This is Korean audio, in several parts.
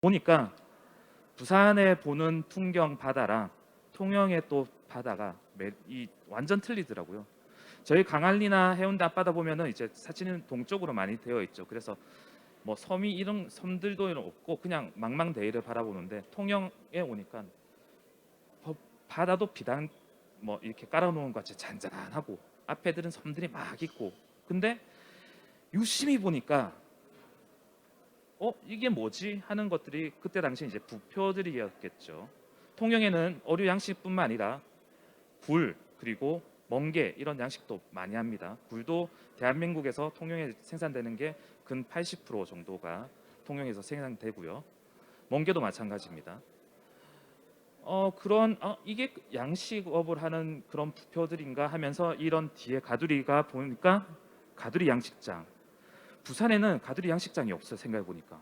보니까 부산에 보는 풍경 바다랑 통영의 또 바다가 완전 틀리더라고요. 저희 강안리나 해운대 앞바다 보면은 이제 사진은 동쪽으로 많이 되어 있죠. 그래서 뭐 섬이 이런 섬들도 없고 그냥 망망대해를 바라보는데 통영에 오니까 바다도 비단 뭐 이렇게 깔아놓은 것 같이 잔잔하고 앞에들은 섬들이 막 있고, 근데 유심히 보니까 이게 뭐지 하는 것들이 그때 당시 이제 부표들이었겠죠. 통영에는 어류 양식뿐만 아니라 굴 그리고 멍게 이런 양식도 많이 합니다. 굴도 대한민국에서 통영에 생산되는 게 근 80% 정도가 통영에서 생산되고요. 멍게도 마찬가지입니다. 이게 양식업을 하는 그런 부표들인가 하면서 이런 뒤에 가두리가 보니까 가두리 양식장. 부산에는 가두리 양식장이 없어요. 생각해 보니까.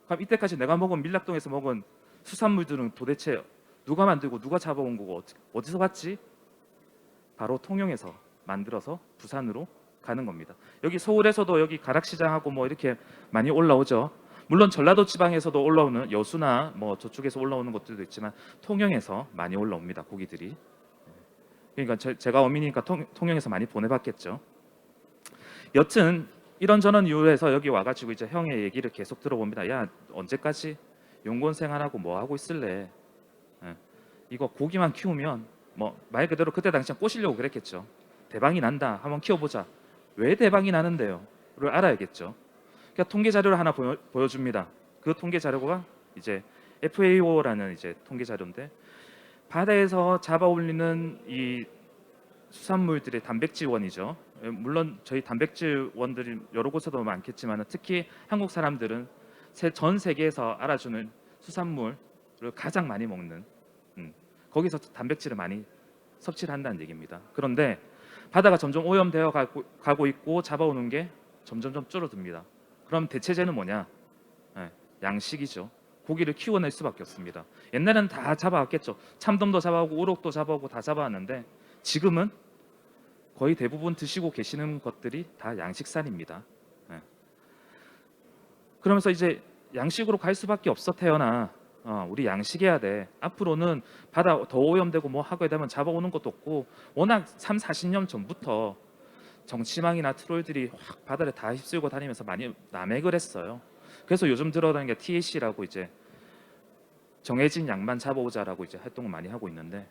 그럼 이때까지 내가 먹은 밀락동에서 먹은 수산물들은 도대체 누가 만들고 누가 잡아온 거고 어디서 갔지? 바로 통영에서 만들어서 부산으로 가는 겁니다. 여기 서울에서도 여기 가락시장하고 뭐 이렇게 많이 올라오죠. 물론 전라도 지방에서도 올라오는 여수나 뭐 저쪽에서 올라오는 것들도 있지만 통영에서 많이 올라옵니다. 고기들이. 그러니까 제가 어미니까 통영에서 많이 보내봤겠죠. 여튼 이런저런 이유에서 여기 와가지고 이제 형의 얘기를 계속 들어봅니다. 야, 언제까지 용건생활하고 뭐 하고 있을래? 예. 이거 고기만 키우면 뭐 말 그대로 그때 당시엔 꼬시려고 그랬겠죠. 대박이 난다. 한번 키워보자. 왜 대박이 나는데요?를 알아야겠죠. 그러니까 통계 자료를 하나 보여줍니다. 그 통계 자료가 이제 FAO라는 이제 통계 자료인데, 바다에서 잡아 올리는 이 수산물들의 단백질원이죠. 물론 저희 단백질원들이 여러 곳에도 많겠지만 특히 한국 사람들은 전 세계에서 알아주는 수산물을 가장 많이 먹는, 거기서 단백질을 많이 섭취를 한다는 얘기입니다. 그런데 바다가 점점 오염되어 가고 있고 잡아오는 게 점점 줄어듭니다. 그럼 대체제는 뭐냐? 양식이죠. 고기를 키워낼 수밖에 없습니다. 옛날에는 다 잡아왔겠죠. 참돔도 잡아오고 우럭도 잡아오고 다 잡아왔는데 지금은 거의 대부분 드시고 계시는 것들이 다 양식산입니다. 그러면서 이제 양식으로 갈 수밖에 없어. 태어나 우리 양식해야 돼. 앞으로는 바다 더 오염되고 뭐 하게 되면 잡아오는 것도 없고, 워낙 3, 40년 전부터 정치망이나 트롤들이 확 바다를 다 휩쓸고 다니면서 많이 남획을 했어요. 그래서 요즘 들어다니는 게 TAC라고 이제 정해진 양만 잡아오자라고 이제 활동을 많이 하고 있는데,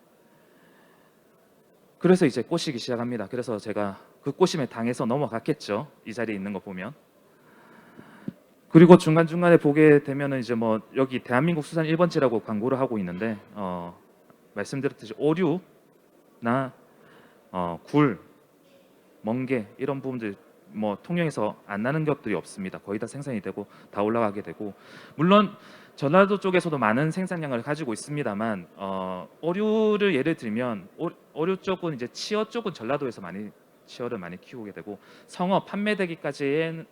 그래서 이제 꼬시기 시작합니다. 그래서 제가 그 꼬심에 당해서 넘어갔겠죠. 이 자리에 있는 거 보면. 그리고 중간중간에 보게 되면은 이제 뭐 여기 대한민국 수산 1번지라고 광고를 하고 있는데, 말씀드렸듯이 오류나 굴, 멍게 이런 부분들 뭐 통영에서 안 나는 것들이 없습니다. 거의 다 생산이 되고 다 올라가게 되고, 물론 전라도 쪽에서도 많은 생산량을 가지고 있습니다만 어류를 예를 들면 어류 쪽은 이제 치어 쪽은 전라도에서 많이 치어를 많이 키우게 되고, 성어 판매되기까지는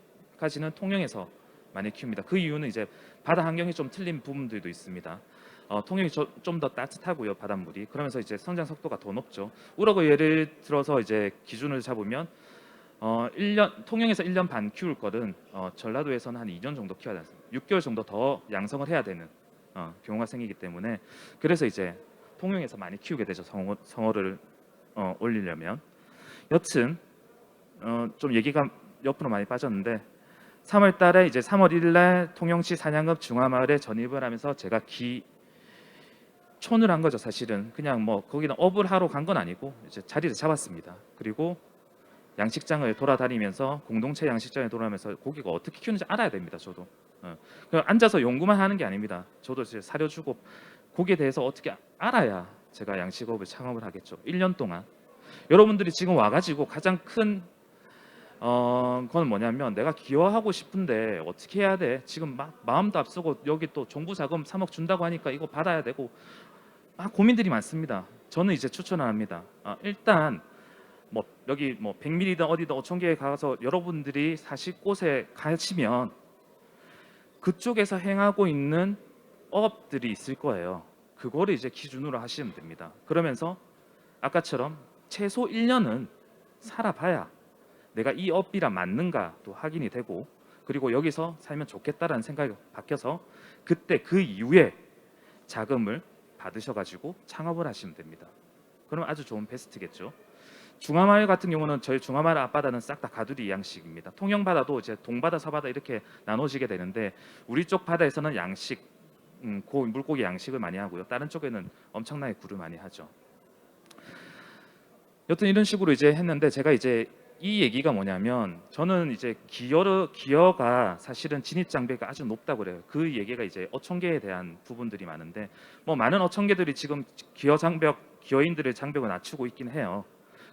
통영에서 많이 키웁니다. 그 이유는 이제 바다 환경이 좀 틀린 부분들도 있습니다. 통영이 좀 더 따뜻하고요, 바닷물이. 그러면서 이제 성장 속도가 더 높죠. 우럭을 예를 들어서 이제 기준을 잡으면 1년 통영에서 1년 반 키울 거는 전라도에서는 한 2년 정도 키워야 돼요. 6개월 정도 더 양성을 해야 되는 경우가 생기기 때문에, 그래서 이제 통영에서 많이 키우게 되죠. 성어를 올리려면. 여튼 좀 얘기가 옆으로 많이 빠졌는데, 3월 달에 이제 3월 1일 날 통영시 산양읍 중화마을에 전입을 하면서 제가 촌을 한 거죠. 사실은 그냥 뭐 거기는 업을 하러 간 건 아니고 이제 자리를 잡았습니다. 그리고 양식장을 돌아다니면서 공동체 양식장에 돌아가면서 고기가 어떻게 키우는지 알아야 됩니다. 저도 그냥 앉아서 연구만 하는 게 아닙니다. 저도 이제 사료주고 고기에 대해서 어떻게 알아야 제가 양식업을 창업을 하겠죠. 1년 동안 여러분들이 지금 와가지고 가장 큰 그건 뭐냐면, 내가 기여하고 싶은데 어떻게 해야 돼? 지금 막 마음도 앞서고 여기 또 정부 자금 3억 준다고 하니까 이거 받아야 되고 고민들이 많습니다. 저는 이제 추천을 합니다. 일단 뭐 여기 뭐 100ml든 어디든 5,000개에 가서 여러분들이 사실 곳에 가시면 그쪽에서 행하고 있는 업들이 있을 거예요. 그거를 이제 기준으로 하시면 됩니다. 그러면서 아까처럼 최소 1년은 살아봐야 내가 이 업이랑 맞는가 또 확인이 되고, 그리고 여기서 살면 좋겠다라는 생각이 바뀌어서 그때 그 이후에 자금을 받으셔가지고 창업을 하시면 됩니다. 그럼 아주 좋은 베스트겠죠. 중화마을 같은 경우는 저희 중화마을 앞바다는 싹 다 가두리 양식입니다. 통영바다도 이제 동바다, 서바다 이렇게 나눠지게 되는데 우리 쪽 바다에서는 양식, 물고기 양식을 많이 하고요. 다른 쪽에는 엄청나게 굴을 많이 하죠. 여튼 이런 식으로 이제 했는데 제가 이제 이 얘기가 뭐냐면 저는 이제 기어가 사실은 진입 장벽이 아주 높다고 그래요. 그 얘기가 이제 어촌계에 대한 부분들이 많은데 뭐 많은 어촌계들이 지금 기어인들의 장벽을 낮추고 있긴 해요.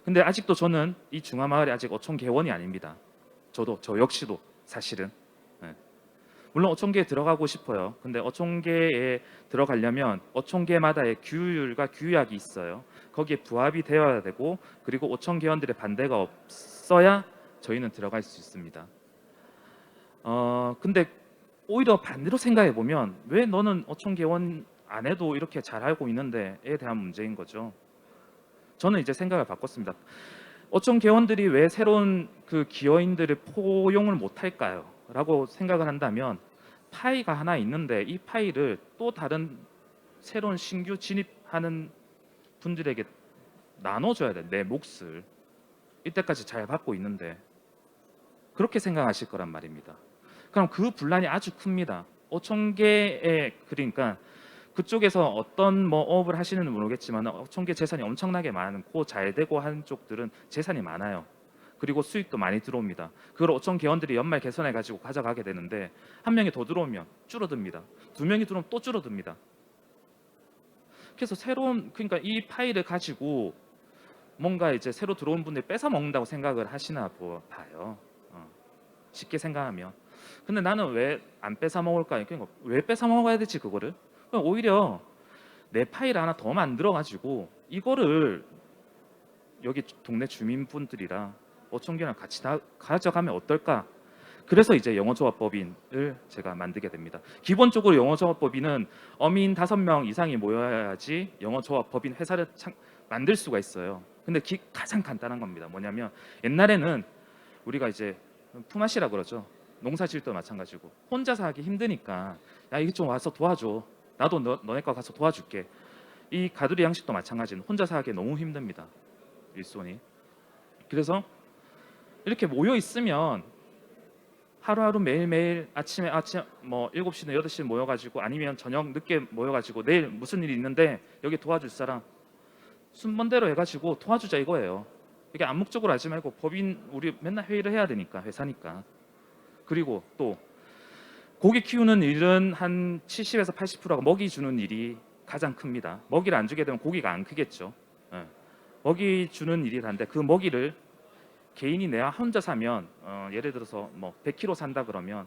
근데 아직도 저는 이 중화마을이 아직 어촌계원이 아닙니다. 저 역시도 사실은. 예. 물론 어촌계에 들어가고 싶어요. 근데 어촌계에 들어가려면 어촌계마다의 규율과 규약이 있어요. 거기에 부합이 되어야 되고 그리고 어촌계원들의 반대가 없어야 저희는 들어갈 수 있습니다. 근데 오히려 반대로 생각해 보면 왜 너는 어촌계원 안 해도 이렇게 잘하고 있는데에 대한 문제인 거죠. 저는 이제 생각을 바꿨습니다. 어촌계원들이 왜 새로운 그 기어인들을 포용을 못할까요? 라고 생각을 한다면 파이가 하나 있는데 이 파이를 또 다른 새로운 신규 진입하는 분들에게 나눠줘야 돼. 내 몫을 이때까지 잘 받고 있는데 그렇게 생각하실 거란 말입니다. 그럼 그 분란이 아주 큽니다. 어촌계에 그러니까 그쪽에서 어떤 뭐 업을 하시는지 모르겠지만 어촌계 재산이 엄청나게 많고 잘 되고 하는 쪽들은 재산이 많아요. 그리고 수익도 많이 들어옵니다. 그걸 어촌계원들이 연말 개선해 가지고 가져가게 되는데 한 명이 더 들어오면 줄어듭니다. 두 명이 들어오면 또 줄어듭니다. 그래서 그러니까 이 파일을 가지고 뭔가 이제 새로 들어온 분들이 뺏어 먹는다고 생각을 하시나 봐요. 쉽게 생각하면. 근데 나는 왜 안 뺏어 먹을까? 그러니까 왜 뺏어 먹어야 되지 그거를? 그럼 오히려 내 파일 하나 더 만들어 가지고 이거를 여기 동네 주민분들이랑 어촌계랑 같이 다 가져가면 어떨까? 그래서 이제 영어조합법인을 제가 만들게 됩니다. 기본적으로 영어조합법인은 어민 5명 이상이 모여야지 영어조합법인 회사를 만들 수가 있어요. 근데 가장 간단한 겁니다. 뭐냐면 옛날에는 우리가 이제 품앗이라 그러죠. 농사질도 마찬가지고 혼자서 하기 힘드니까 야 이거 좀 와서 도와줘. 나도 너네 거 가서 도와줄게. 이 가두리 양식도 마찬가지는 혼자서 하기 너무 힘듭니다. 일손이. 그래서 이렇게 모여 있으면 하루하루 매일매일 아침 뭐 7시나 8시 모여가지고 아니면 저녁 늦게 모여가지고 내일 무슨 일이 있는데 여기 도와줄 사람 순번대로 해가지고 도와주자 이거예요. 이게 암묵적으로 하지 말고 법인 우리 맨날 회의를 해야 되니까 회사니까. 그리고 또 고기 키우는 일은 한 70에서 80%가 먹이 주는 일이 가장 큽니다. 먹이를 안 주게 되면 고기가 안 크겠죠. 예. 먹이 주는 일이 한데 그 먹이를 개인이 내가 혼자 사면 예를 들어서 뭐 100kg 산다 그러면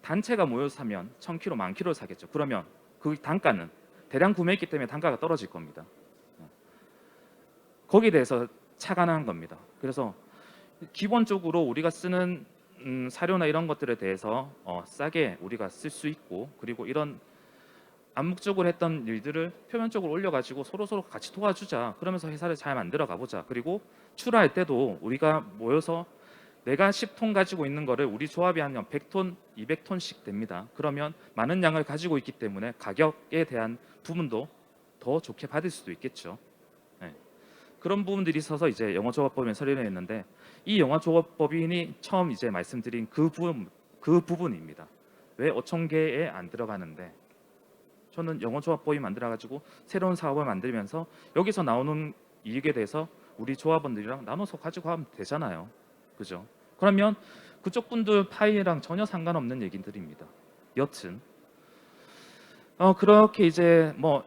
단체가 모여서 사면 1000kg, 10,000kg를 사겠죠. 그러면 그 단가는 대량 구매했기 때문에 단가가 떨어질 겁니다. 거기에 대해서 착안한 겁니다. 그래서 기본적으로 우리가 쓰는 사료나 이런 것들에 대해서 싸게 우리가 쓸 수 있고 그리고 이런 암묵적으로 했던 일들을 표면적으로 올려가지고 서로 같이 도와주자. 그러면서 회사를 잘 만들어 가보자. 그리고 출하할 때도 우리가 모여서 내가 10톤 가지고 있는 거를 우리 조합이 한 100톤, 200톤씩 됩니다. 그러면 많은 양을 가지고 있기 때문에 가격에 대한 부분도 더 좋게 받을 수도 있겠죠. 네. 그런 부분들이 있어서 이제 영어조합법인을 설립을 했는데 이 영어조합법인이 처음 이제 말씀드린 그 부분입니다. 왜 어촌계에 안 들어가는데 저는 영어조합법인 만들어가지고 새로운 사업을 만들면서 여기서 나오는 이익에 대해서 우리 조합원들이랑 나눠서 가지고 하면 되잖아요. 그죠? 그러면 그쪽 분들 파이랑 전혀 상관없는 얘기들입니다. 여튼 그렇게 이제 뭐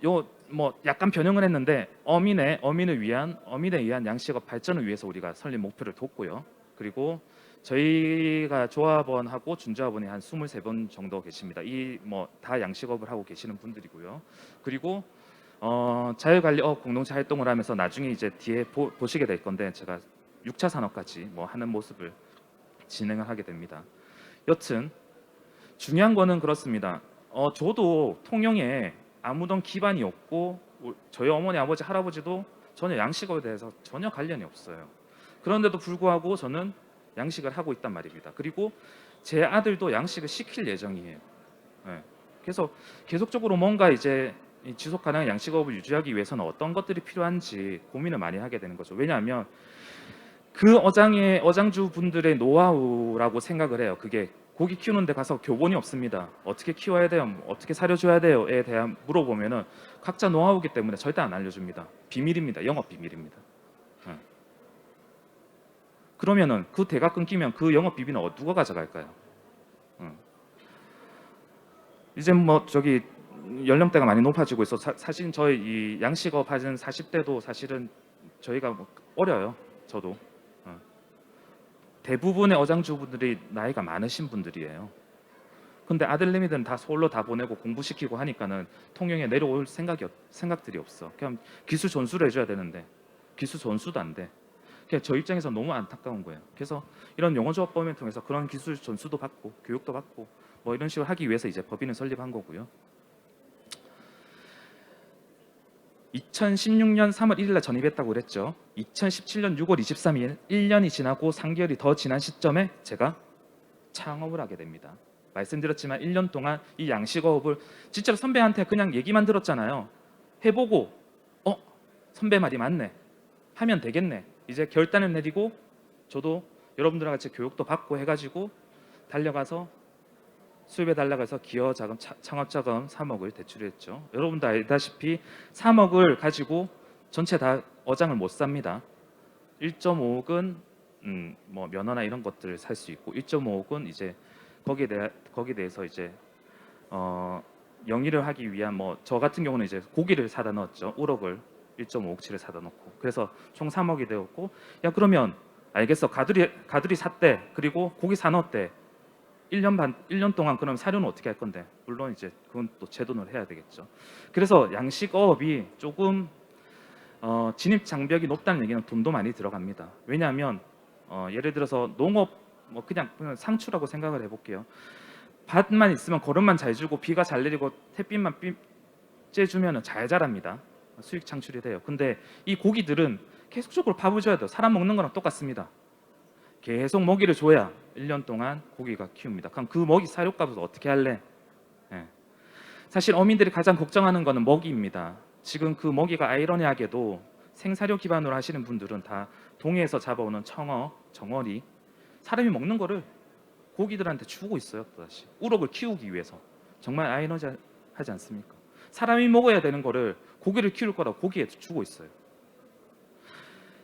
약간 변형을 했는데 어민에 의한 양식업 발전을 위해서 우리가 설립 목표를 뒀고요. 그리고 저희가 조합원하고 준조합원이 한 23분 정도 계십니다. 이 뭐 다 양식업을 하고 계시는 분들이고요. 그리고 자율관리업 공동체 활동을 하면서 나중에 이제 뒤에 보시게 될 건데 제가 6차 산업까지 뭐 하는 모습을 진행을 하게 됩니다. 여튼 중요한 거는 그렇습니다. 저도 통영에 아무런 기반이 없고 저희 어머니, 아버지, 할아버지도 전혀 양식업에 대해서 전혀 관련이 없어요. 그런데도 불구하고 저는 양식을 하고 있단 말입니다. 그리고 제 아들도 양식을 시킬 예정이에요. 예. 그래서 계속적으로 뭔가 이제 이 지속 가능한 양식업을 유지하기 위해서는 어떤 것들이 필요한지 고민을 많이 하게 되는 거죠. 왜냐하면 그 어장주 분들의 노하우라고 생각을 해요. 그게 고기 키우는 데 가서 교본이 없습니다. 어떻게 키워야 돼요? 뭐 어떻게 사료줘야 돼요?에 대한 물어보면은 각자 노하우기 때문에 절대 안 알려줍니다. 비밀입니다. 영업 비밀입니다. 예. 그러면은 그 대가 끊기면 그 영업 비밀은 누가 가져갈까요? 이제 뭐 저기 연령대가 많이 높아지고 있어. 사실 저희 이 양식업 하는 40대도 사실은 저희가 뭐 어려요. 저도. 어. 대부분의 어장주분들이 나이가 많으신 분들이에요. 근데 아들내미들은 다 서울로 다 보내고 공부시키고 하니까는 통영에 내려올 생각들이 없어. 그냥 기술 전수를 해줘야 되는데 기술 전수도 안 돼. 그냥 저 입장에서 너무 안타까운 거예요. 그래서 이런 영어조합법을 통해서 그런 기술 전수도 받고 교육도 받고 뭐 이런 식으로 하기 위해서 이제 법인을 설립한 거고요. 2016년 3월 1일 날 전입했다고 그랬죠. 2017년 6월 23일 1년이 지나고 3개월이 더 지난 시점에 제가 창업을 하게 됩니다. 말씀드렸지만 1년 동안 이 양식업을 진짜로 선배한테 그냥 얘기만 들었잖아요. 해보고 선배 말이 맞네. 하면 되겠네. 이제 결단을 내리고 저도 여러분들과 같이 교육도 받고 해가지고 달려가서 수입에 달려가서 기여자금, 창업자금 3억을 대출했죠. 여러분도 알다시피 3억을 가지고 전체 다 어장을 못 삽니다. 1.5억은 뭐 면허나 이런 것들을 살 수 있고 1.5억은 이제 거기에 대해서 이제 영위를 하기 위한 뭐 저 같은 경우는 이제 고기를 사다 넣었죠. 1억을 1.5억치를 사다 놓고 그래서 총 3억이 되었고 야 그러면 알겠어 가두리 샀대 그리고 고기 사 넣었대 1년 동안 그럼 사료는 어떻게 할 건데 물론 이제 그건 또 제 돈으로 해야 되겠죠. 그래서 양식업이 조금 진입 장벽이 높다는 얘기는 돈도 많이 들어갑니다. 왜냐하면 예를 들어서 농업 뭐 그냥 상추라고 생각을 해볼게요. 밭만 있으면 거름만 잘 주고 비가 잘 내리고 햇빛만 쬐주면 잘 자랍니다. 수익 창출이 돼요. 근데 이 고기들은 계속적으로 밥을 줘야 돼요. 사람 먹는 거랑 똑같습니다. 계속 먹이를 줘야 1년 동안 고기가 키웁니다. 그럼 그 먹이 사료값을 어떻게 할래? 예. 사실 어민들이 가장 걱정하는 거는 먹이입니다. 지금 그 먹이가 아이러니하게도 생사료 기반으로 하시는 분들은 다 동해에서 잡아오는 청어, 정어리 사람이 먹는 거를 고기들한테 주고 있어요. 또다시 우럭을 키우기 위해서 정말 아이러니하지 않습니까? 사람이 먹어야 되는 거를 고기를 키울 거라고 고기에 주고 있어요.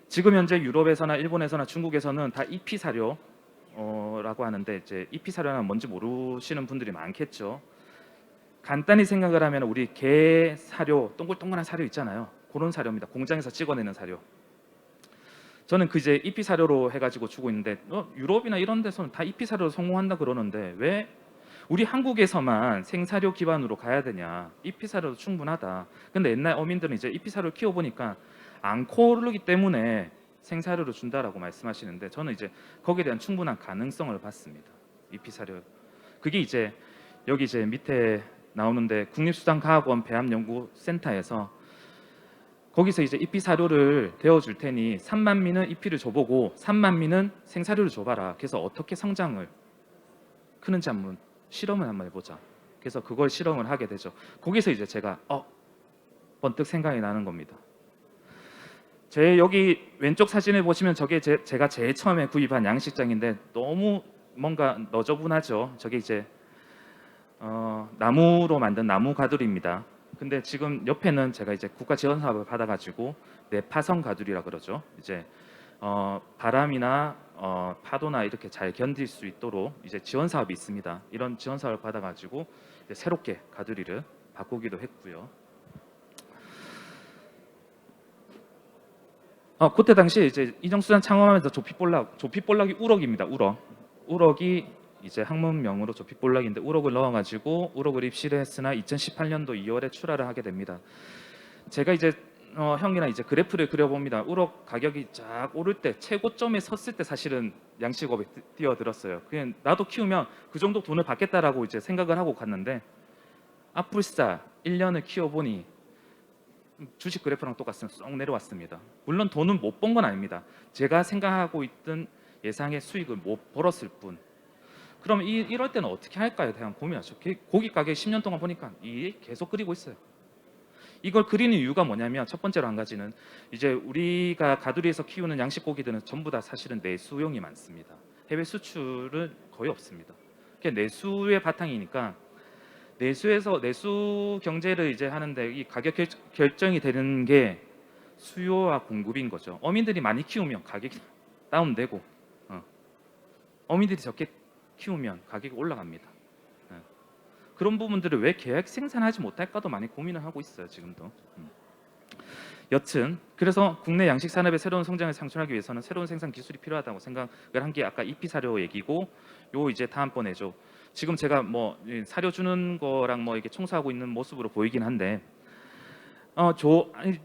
지금 현재 유럽에서나 일본에서나 중국에서는 다 이피 사료라고 하는데 이제 이피 사료는 뭔지 모르시는 분들이 많겠죠. 간단히 생각을 하면 우리 개 사료, 동글동글한 사료 있잖아요. 그런 사료입니다. 공장에서 찍어내는 사료. 저는 그 이제 이피 사료로 해가지고 주고 있는데 유럽이나 이런 데서는 다 이피 사료로 성공한다 그러는데 왜 우리 한국에서만 생사료 기반으로 가야 되냐? 이피 사료도 충분하다. 근데 옛날 어민들은 이제 이피 사료를 키워보니까 안 코르기 때문에 생사료를 준다라고 말씀하시는데 저는 이제 거기에 대한 충분한 가능성을 봤습니다. 이피 사료. 그게 이제 여기 이제 밑에 나오는데 국립수산과학원 배합연구센터에서 거기서 이제 이피 사료를 데워줄 테니 3만 미는 이피를 줘보고 3만 미는 생사료를 줘봐라. 그래서 어떻게 성장을 크는지 한번 실험을 한번 해보자. 그래서 그걸 실험을 하게 되죠. 거기서 이제 제가 번뜩 생각이 나는 겁니다. 제 여기 왼쪽 사진을 보시면 저게 제가 제일 처음에 구입한 양식장인데 너무 뭔가 너저분하죠. 저게 이제 나무로 만든 나무 가두리입니다. 근데 지금 옆에는 제가 이제 국가 지원 사업을 받아가지고 내파성 가두리라 그러죠. 이제 바람이나 파도나 이렇게 잘 견딜 수 있도록 이제 지원 사업이 있습니다. 이런 지원 사업을 받아가지고 이제 새롭게 가두리를 바꾸기도 했고요. 그때 당시에 이제 이정수산 창업하면서 조피볼락이 우럭입니다. 우럭이 이제 학문명으로 조피볼락인데 우럭을 넣어가지고 우럭을 입시를 했으나 2018년도 2월에 출하를 하게 됩니다. 제가 이제 형이랑 이제 그래프를 그려봅니다. 우럭 가격이 쫙 오를 때 최고점에 섰을 때 사실은 양식업에 뛰어들었어요. 그냥 나도 키우면 그 정도 돈을 받겠다라고 이제 생각을 하고 갔는데 앞불사 1년을 키워보니 주식 그래프랑 똑같으면 쏙 내려왔습니다. 물론 돈은 못 번 건 아닙니다. 제가 생각하고 있던 예상의 수익을 못 벌었을 뿐. 그럼 이럴 때는 어떻게 할까에 대한 고민하죠. 고기 가게 10년 동안 보니까 이 계속 그리고 있어요. 이걸 그리는 이유가 뭐냐면 첫 번째로 한 가지는 이제 우리가 가두리에서 키우는 양식 고기들은 전부 다 사실은 내수용이 많습니다. 해외 수출은 거의 없습니다. 그게 내수의 바탕이니까 내수에서 내수 경제를 이제 하는데 이 가격 결정이 되는 게 수요와 공급인 거죠. 어민들이 많이 키우면 가격이 다운되고 어민들이 적게 키우면 가격이 올라갑니다. 예. 그런 부분들을 왜 계획 생산하지 못할까도 많이 고민을 하고 있어요. 지금도. 여튼 그래서 국내 양식 산업의 새로운 성장을 창출하기 위해서는 새로운 생산 기술이 필요하다고 생각을 한 게 아까 EP 사료 얘기고 요 이제 다음번에죠. 지금 제가 뭐 사료 주는 거랑 뭐 이게 청소하고 있는 모습으로 보이긴 한데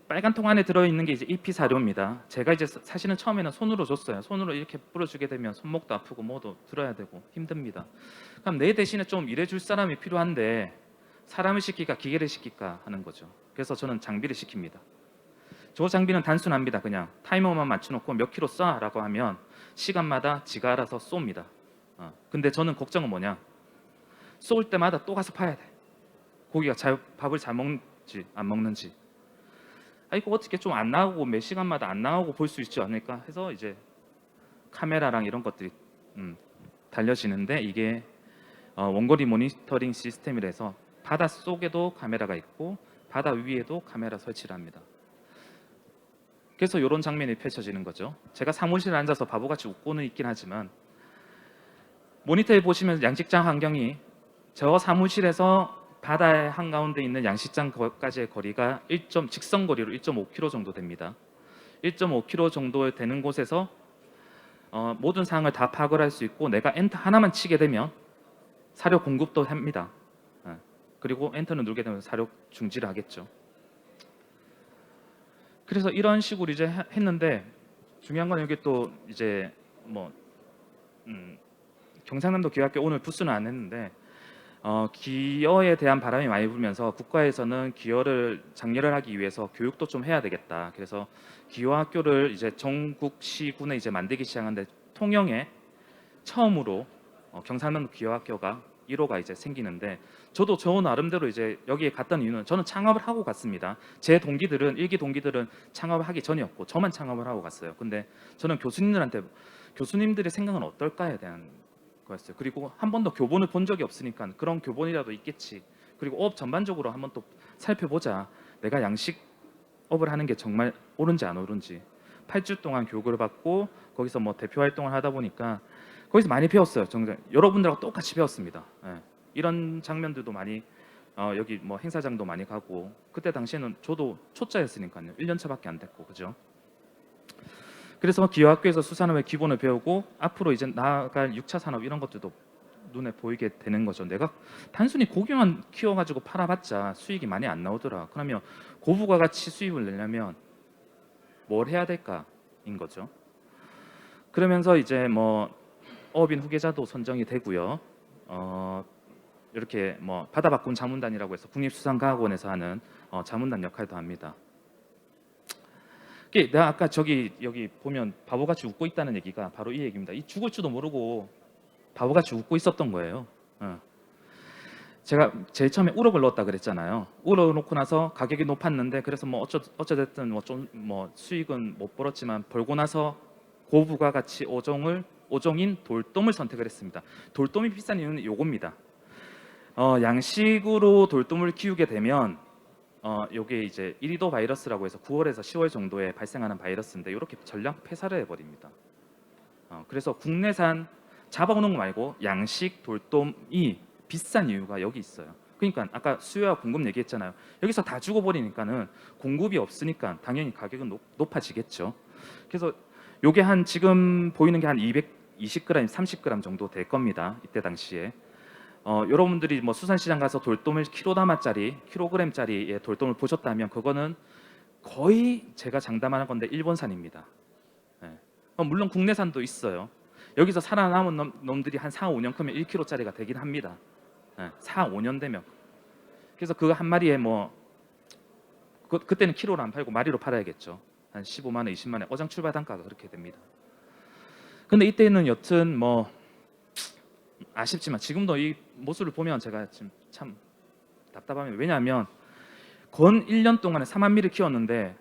빨간 통 안에 들어 있는 게 이제 EP 사료입니다. 제가 이제 사실은 처음에는 손으로 줬어요. 손으로 이렇게 뿌려주게 되면 손목도 아프고 뭐도 들어야 되고 힘듭니다. 그럼 내 대신에 좀 일해줄 사람이 필요한데 사람을 시킬까 기계를 시킬까 하는 거죠. 그래서 저는 장비를 시킵니다. 저 장비는 단순합니다. 그냥 타이머만 맞춰놓고 몇 킬로 쏴라고 하면 시간마다 지가 알아서 쏩니다. 근데 저는 걱정은 뭐냐? 쏠 때마다 또 가서 봐야 돼. 고기가 밥을 잘 먹는지 안 먹는지. 이거 어떻게 좀 안 나오고 몇 시간마다 안 나오고 볼 수 있지 않을까 해서 이제 카메라랑 이런 것들이 달려지는데 이게 원거리 모니터링 시스템이라서 바다 속에도 카메라가 있고 바다 위에도 카메라 설치를 합니다. 그래서 이런 장면이 펼쳐지는 거죠. 제가 사무실에 앉아서 바보같이 웃고는 있긴 하지만 모니터에 보시면 양식장 환경이 저 사무실에서 바다의 한가운데 있는 양식장까지의 거리가 직선 거리로 1.5km 정도 됩니다. 1.5km 정도 되는 곳에서 모든 상황을 다 파악을 할 수 있고 내가 엔터 하나만 치게 되면 사료 공급도 합니다. 그리고 엔터를 누르게 되면 사료 중지를 하겠죠. 그래서 이런 식으로 이제 했는데 중요한 건 여기 또 이제 뭐 경상남도 기어학교 오늘 부스는 안 했는데 기어에 대한 바람이 많이 불면서 국가에서는 기어를 장려를 하기 위해서 교육도 좀 해야 되겠다. 그래서 기어학교를 이제 전국시군에 이제 만들기 시작하는데 통영에 처음으로 경상남도 기어학교가 1호가 이제 생기는데 저도 저 나름대로 이제 여기에 갔던 이유는 저는 창업을 하고 갔습니다. 제 동기들은 일기 동기들은 창업을 하기 전이었고 저만 창업을 하고 갔어요. 근데 저는 교수님들의 생각은 어떨까에 대한 거였어요. 그리고 한 번도 교본을 본 적이 없으니까 그런 교본이라도 있겠지. 그리고 업 전반적으로 한번 또 살펴보자. 내가 양식업을 하는 게 정말 옳은지 안 옳은지. 8주 동안 교육을 받고 거기서 뭐 대표 활동을 하다 보니까 거기서 많이 배웠어요. 정말 여러분들하고 똑같이 배웠습니다. 이런 장면들도 많이 여기 뭐 행사장도 많이 가고 그때 당시에는 저도 초짜였으니까요. 1년 차밖에 안 됐고 그죠? 그래서 기어학교에서 수산업의 기본을 배우고 앞으로 이제 나아갈 6차 산업 이런 것들도 눈에 보이게 되는 거죠. 내가 단순히 고기만 키워가지고 팔아봤자 수익이 많이 안 나오더라. 그러면 고부가 가치 수입을 내려면 뭘 해야 될까인 거죠. 그러면서 이제 뭐 어업인 후계자도 선정이 되고요. 이렇게 뭐 바다바꾼 자문단이라고 해서 국립수산과학원에서 하는 자문단 역할도 합니다. 내가 아까 여기 보면 바보같이 웃고 있다는 얘기가 바로 이 얘기입니다. 이 죽을 줄도 모르고 바보같이 웃고 있었던 거예요. 제가 제일 처음에 우럭을 넣었다 그랬잖아요. 우럭을 넣고 나서 가격이 높았는데 그래서 뭐 어쩌됐든 뭐 수익은 못 벌었지만 벌고 나서 고부가 가치 어종인 돌돔을 선택을 했습니다. 돌돔이 비싼 이유는 요겁니다. 양식으로 돌돔을 키우게 되면 요게 이제 이리도 바이러스라고 해서 9월에서 10월 정도에 발생하는 바이러스인데 이렇게 전량 폐사를 해버립니다. 그래서 국내산 잡아오는 거 말고 양식 돌돔이 비싼 이유가 여기 있어요. 그러니까 아까 수요와 공급 얘기했잖아요. 여기서 다 죽어버리니까는 공급이 없으니까 당연히 가격은 높아지겠죠. 그래서 요게 지금 보이는 게 한 220g, 30g 정도 될 겁니다. 이때 당시에. 여러분들이 뭐 수산시장 가서 돌돔을 킬로그램짜리의 돌돔을 보셨다면 그거는 거의 제가 장담하는 건데 일본산입니다. 물론 국내산도 있어요. 여기서 살아남은 놈들이 한 4, 5년 크면 1kg짜리가 되긴 합니다. 4, 5년 되면. 그래서 그 한 마리에 뭐 그때는 키로로 안 팔고 마리로 팔아야겠죠. 한 15만 원, 20만 원 어장 출발 단가가 그렇게 됩니다. 근데 이때는 여튼 뭐 아쉽지만 지금도 이 모습을 보면 제가 지금 참 답답합니다. 왜냐하면 건 1년 동안에 4만 미를 키웠는데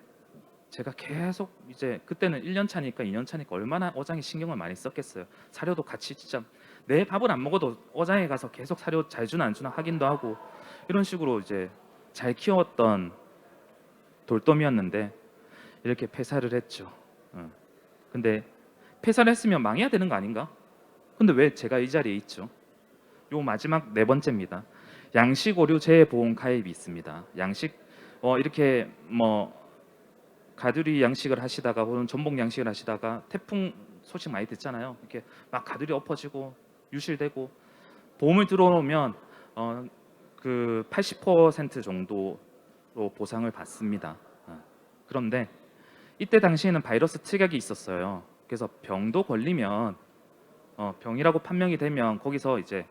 제가 계속 이제 그때는 1년 차니까 2년 차니까 얼마나 어장에 신경을 많이 썼겠어요. 사료도 같이 진짜 내 밥을 안 먹어도 어장에 가서 계속 사료 잘 주나 안 주나 확인도 하고 이런 식으로 이제 잘 키웠던 돌돔이었는데 이렇게 폐사를 했죠. 근데 폐사를 했으면 망해야 되는 거 아닌가? 근데 왜 제가 이 자리에 있죠? 요 마지막 네 번째입니다. 양식 오류 재보험 가입이 있습니다. 양식 이렇게 뭐 가두리 양식을 하시다가 혹은 전복 양식을 하시다가 태풍 소식 많이 듣잖아요. 이렇게 막 가두리 엎어지고 유실되고 보험을 들어오면 그 80% 정도로 보상을 받습니다. 그런데 이때 당시에는 바이러스 특약이 있었어요. 그래서 병도 걸리면 병이라고 판명이 되면 거기서 이제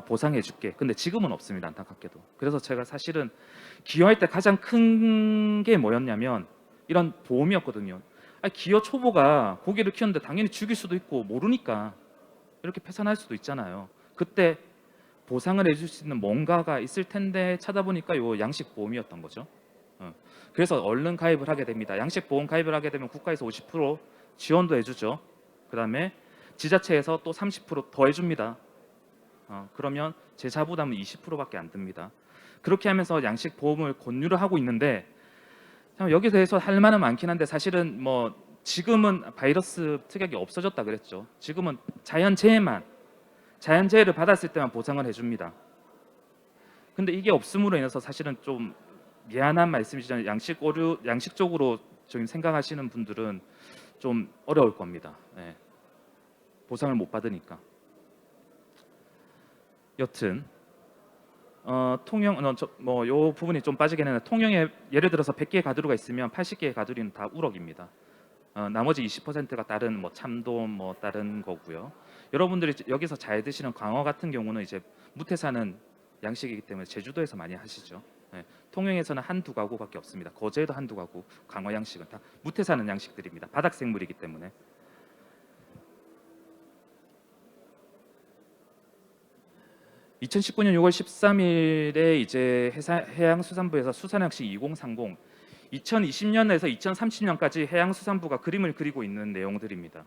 보상해 줄게. 근데 지금은 없습니다. 안타깝게도. 그래서 제가 사실은 기여할 때 가장 큰 게 뭐였냐면 이런 보험이었거든요. 기여 초보가 고기를 키웠는데 당연히 죽일 수도 있고 모르니까 이렇게 폐산할 수도 있잖아요. 그때 보상을 해줄 수 있는 뭔가가 있을 텐데 찾아보니까 요 양식 보험이었던 거죠. 그래서 얼른 가입을 하게 됩니다. 양식 보험 가입을 하게 되면 국가에서 50% 지원도 해주죠. 그다음에 지자체에서 또 30% 더 해줍니다. 그러면 제자 부담은 20%밖에 안 듭니다. 그렇게 하면서 양식 보험을 권유를 하고 있는데 여기서 해서 할 만은 많긴 한데 사실은 뭐 지금은 바이러스 특약이 없어졌다 그랬죠. 지금은 자연재해를 받았을 때만 보상을 해줍니다. 근데 이게 없음으로 인해서 사실은 좀 미안한 말씀이지만 양식적으로 좀 생각하시는 분들은 좀 어려울 겁니다. 네. 보상을 못 받으니까. 여튼 통영 요 부분이 좀 빠지긴 했는데 통영에 예를 들어서 100개의 가두리가 있으면 80개의 가두리는 다 우럭입니다. 나머지 20%가 다른 뭐 참돔 뭐 다른 거고요. 여러분들이 여기서 잘 드시는 광어 같은 경우는 이제 무태 사는 양식이기 때문에 제주도에서 많이 하시죠. 네. 통영에서는 한두 가구밖에 없습니다. 거제도 한두 가구, 광어 양식은 다 무태 사는 양식들입니다. 바닥 생물이기 때문에. 2019년 6월 13일에 이제 해양수산부에서 수산양식 2030 2020년에서 2030년까지 해양수산부가 그림을 그리고 있는 내용들입니다.